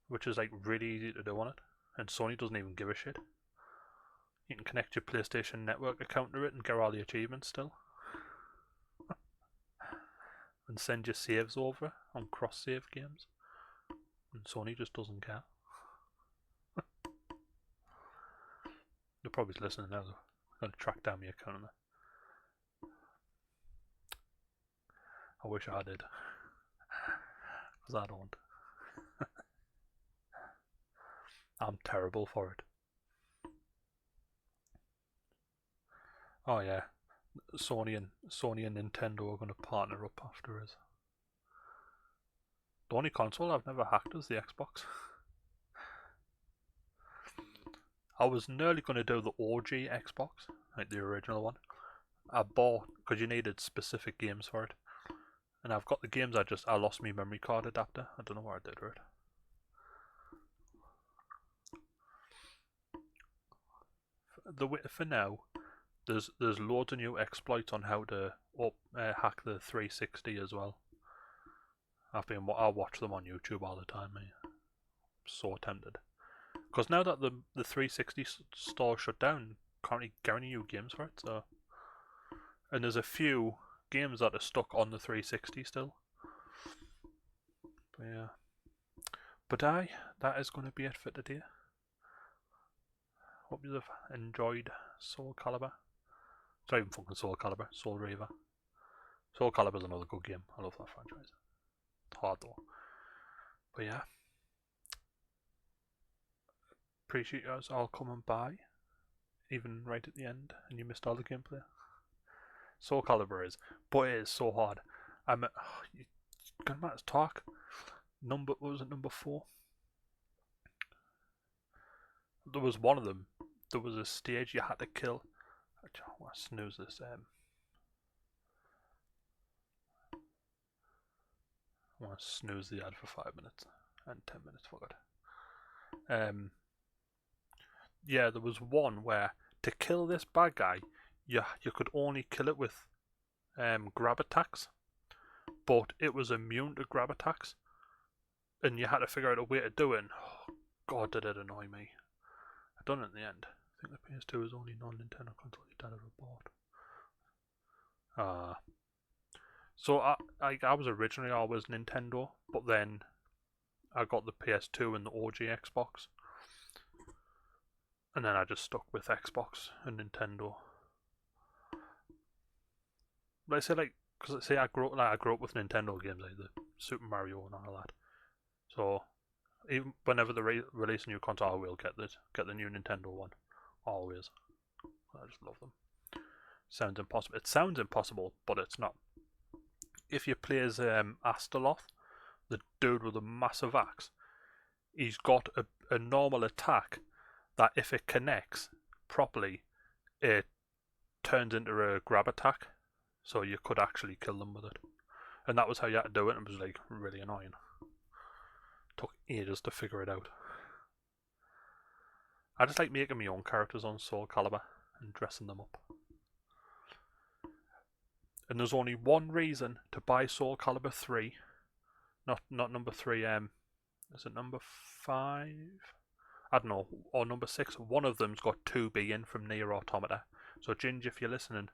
which is like really easy to do on it. And Sony doesn't even give a shit. You can connect your PlayStation Network account to it and get all the achievements still. And send your saves over on cross-save games. And Sony just doesn't care. They're probably listening now though. I'm going to track down my account on it. I wish I did. Because I don't. I'm terrible for it. Oh yeah, Sony and Nintendo are going to partner up after us. The only console I've never hacked is the Xbox. I was nearly going to do the OG Xbox, like the original one. I bought, because you needed specific games for it. And I've got the games, I lost my memory card adapter. I don't know what I did with it. For now, there's loads of new exploits on how to hack the 360 as well. I watch them on YouTube all the time. I'm so tempted. Because now that the 360 store shut down, can't really guarantee you games for it. So, and there's a few games that are stuck on the 360 still. But yeah. But that is going to be it for today. Hope you have enjoyed Soul Calibur. It's not even fucking Soul Calibur, Soul Reaver. Soul Calibur is another good game. I love that franchise. It's hard though. But yeah. Appreciate you guys all coming by. Even right at the end, and you missed all the gameplay. Soul Calibur is, but it is so hard. You gonna talk. What was it, number 4? There was one of them. There was a stage you had to kill. I want to snooze this. I want to snooze the ad for 5 minutes and 10 minutes. Fuck it. Yeah, there was one where to kill this bad guy, you could only kill it with grab attacks, but it was immune to grab attacks, and you had to figure out a way to do it. And, oh God, did it annoy me! I done it in the end. I think the PS2 is only non-Nintendo console you ever bought. So I was originally always Nintendo, but then I got the PS2 and the OG Xbox. And then I just stuck with Xbox and Nintendo. But I say because I grew up with Nintendo games like the Super Mario and all that. So even whenever they release a new console, I will get the new Nintendo one. Always. I just love them. Sounds impossible. It sounds impossible, but it's not. If you play as Astaroth, the dude with a massive axe, he's got a normal attack that if it connects properly, it turns into a grab attack, so you could actually kill them with it. And that was how you had to do it, and it was like really annoying. Took ages to figure it out. I just like making my own characters on Soul Calibur and dressing them up. And there's only one reason to buy Soul Calibur 3, not number 3. Is it number 5? I don't know, or number 6, one of them's got 2B in from Nier Automata. So Ginge, if you're listening,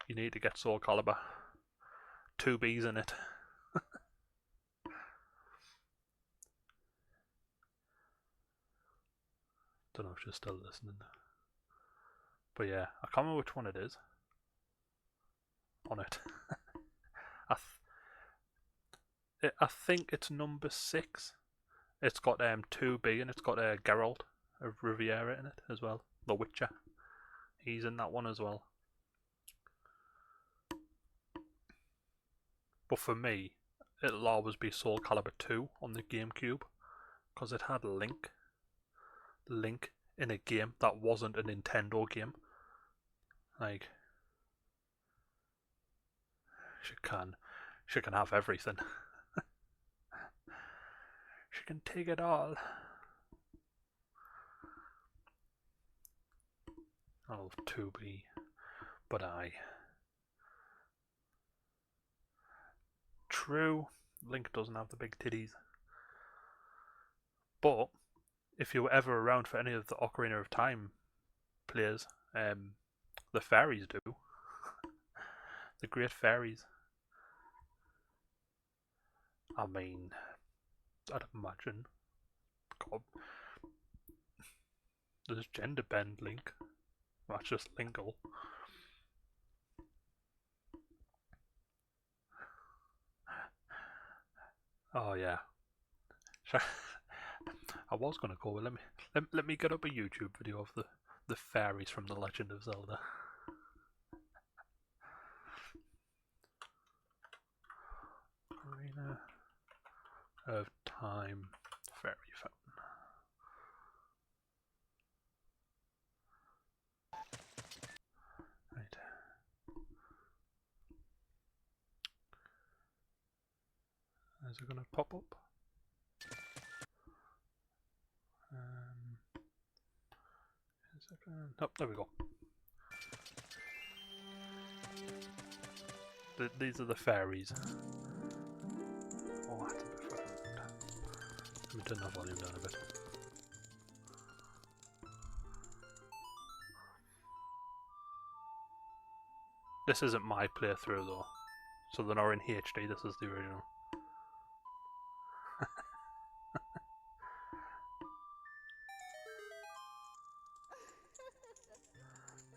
you need to get Soul Calibur. 2B's in it. Don't know if she's still listening. But yeah, I can't remember which one it is. On it. I think it's number 6. It's got 2B and it's got Geralt of Riviera in it as well. The Witcher. He's in that one as well. But for me, it'll always be Soul Calibur 2 on the GameCube. Because it had Link in a game that wasn't a Nintendo game. Like, she can have everything. She can take it all. I love 2B, but true, Link doesn't have the big titties. But if you were ever around for any of the Ocarina of Time players, the fairies do. The great fairies. I mean, I'd imagine. God. There's gender bend Link. That's just Linkle. Oh yeah. I was gonna go. Let me get up a YouTube video of the fairies from The Legend of Zelda. Ocarina of Time Fairy Fountain. Right. Is it gonna pop up? Oh, there we go. These are the fairies. Oh, that's a bit fucking loud. Let me turn that volume down a bit. This isn't my playthrough though, so they're not in HD. This is the original.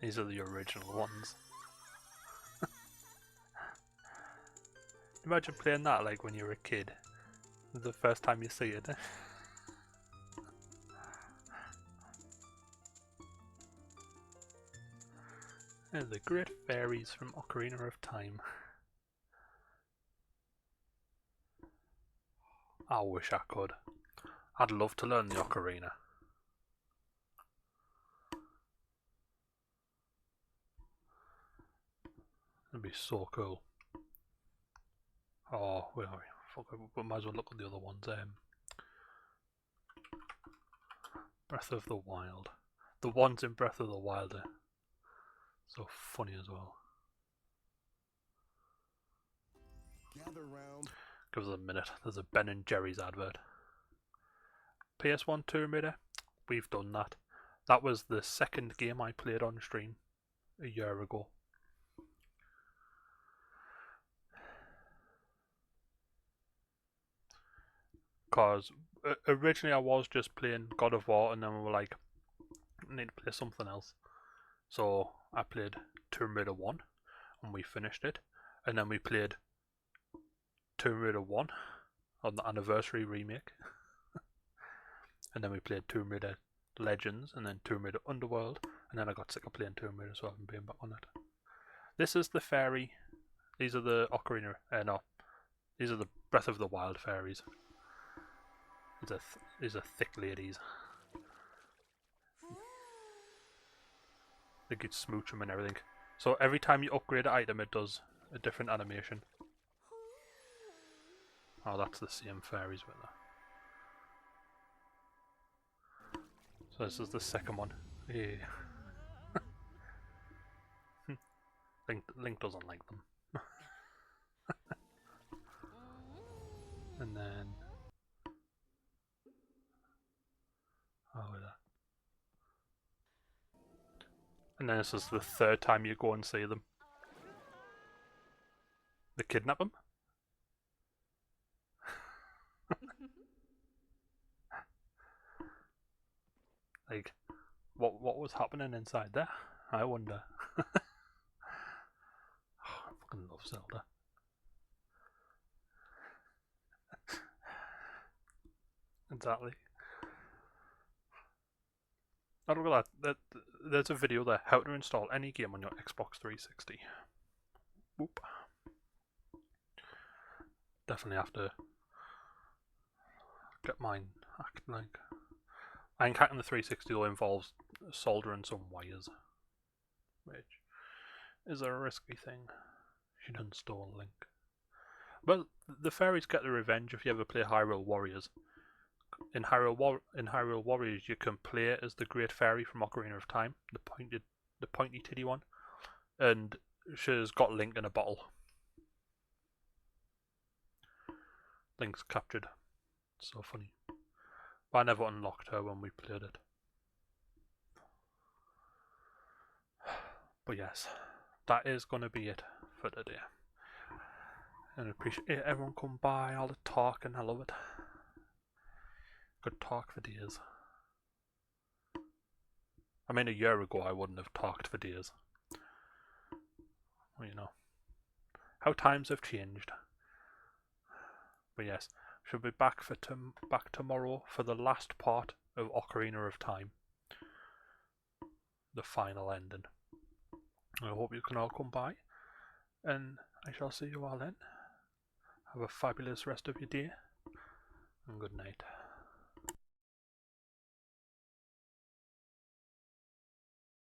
These are the original ones. Imagine playing that like when you're a kid. The first time you see it. And the great fairies from Ocarina of Time. I wish I could. I'd love to learn the Ocarina. It'd be so cool. Oh, where are we? Fuck, we might as well look at the other ones. Breath of the Wild. The ones in Breath of the Wild are so funny as well. Gather round. Give us a minute. There's a Ben and Jerry's advert. PS1 Tomb Raider. We've done that. That was the second game I played on stream a year ago. Because originally I was just playing God of War, and then we were like, I need to play something else. So I played Tomb Raider 1, and we finished it. And then we played Tomb Raider 1 on the anniversary remake. And then we played Tomb Raider Legends, and then Tomb Raider Underworld, and then I got sick of playing Tomb Raider, so I haven't been back on it. This is the fairy. These are the Ocarina. No, these are the Breath of the Wild fairies. These are thick ladies. They could smooch them and everything. So every time you upgrade an item, it does a different animation. Oh, that's the same fairies with that. So this is the second one. Yeah. Link doesn't like them. And then... oh, that. And then this is the third time you go and see them. They kidnap him? Like, what was happening inside there? I wonder. Oh, I fucking love Zelda. Exactly. I don't know that there's a video there, how to install any game on your Xbox 360. Whoop. Definitely have to get mine hacked. Like, I think hacking the 360 though involves soldering some wires, which is a risky thing. Should uninstall Link. Well, the fairies get their revenge if you ever play Hyrule Warriors. In Hyrule Warriors, you can play as the Great Fairy from Ocarina of Time, the pointy titty one, and she's got Link in a bottle. Link's captured. So funny. But I never unlocked her when we played it. But yes, that is going to be it for today. And I appreciate everyone come by, all the talking, I love it. Good talk for days. I mean, a year ago I wouldn't have talked for days. Well, you know, how times have changed. But yes, she'll be back tomorrow for the last part of Ocarina of Time, the final ending. I hope you can all come by, and I shall see you all then. Have a fabulous rest of your day, and good night.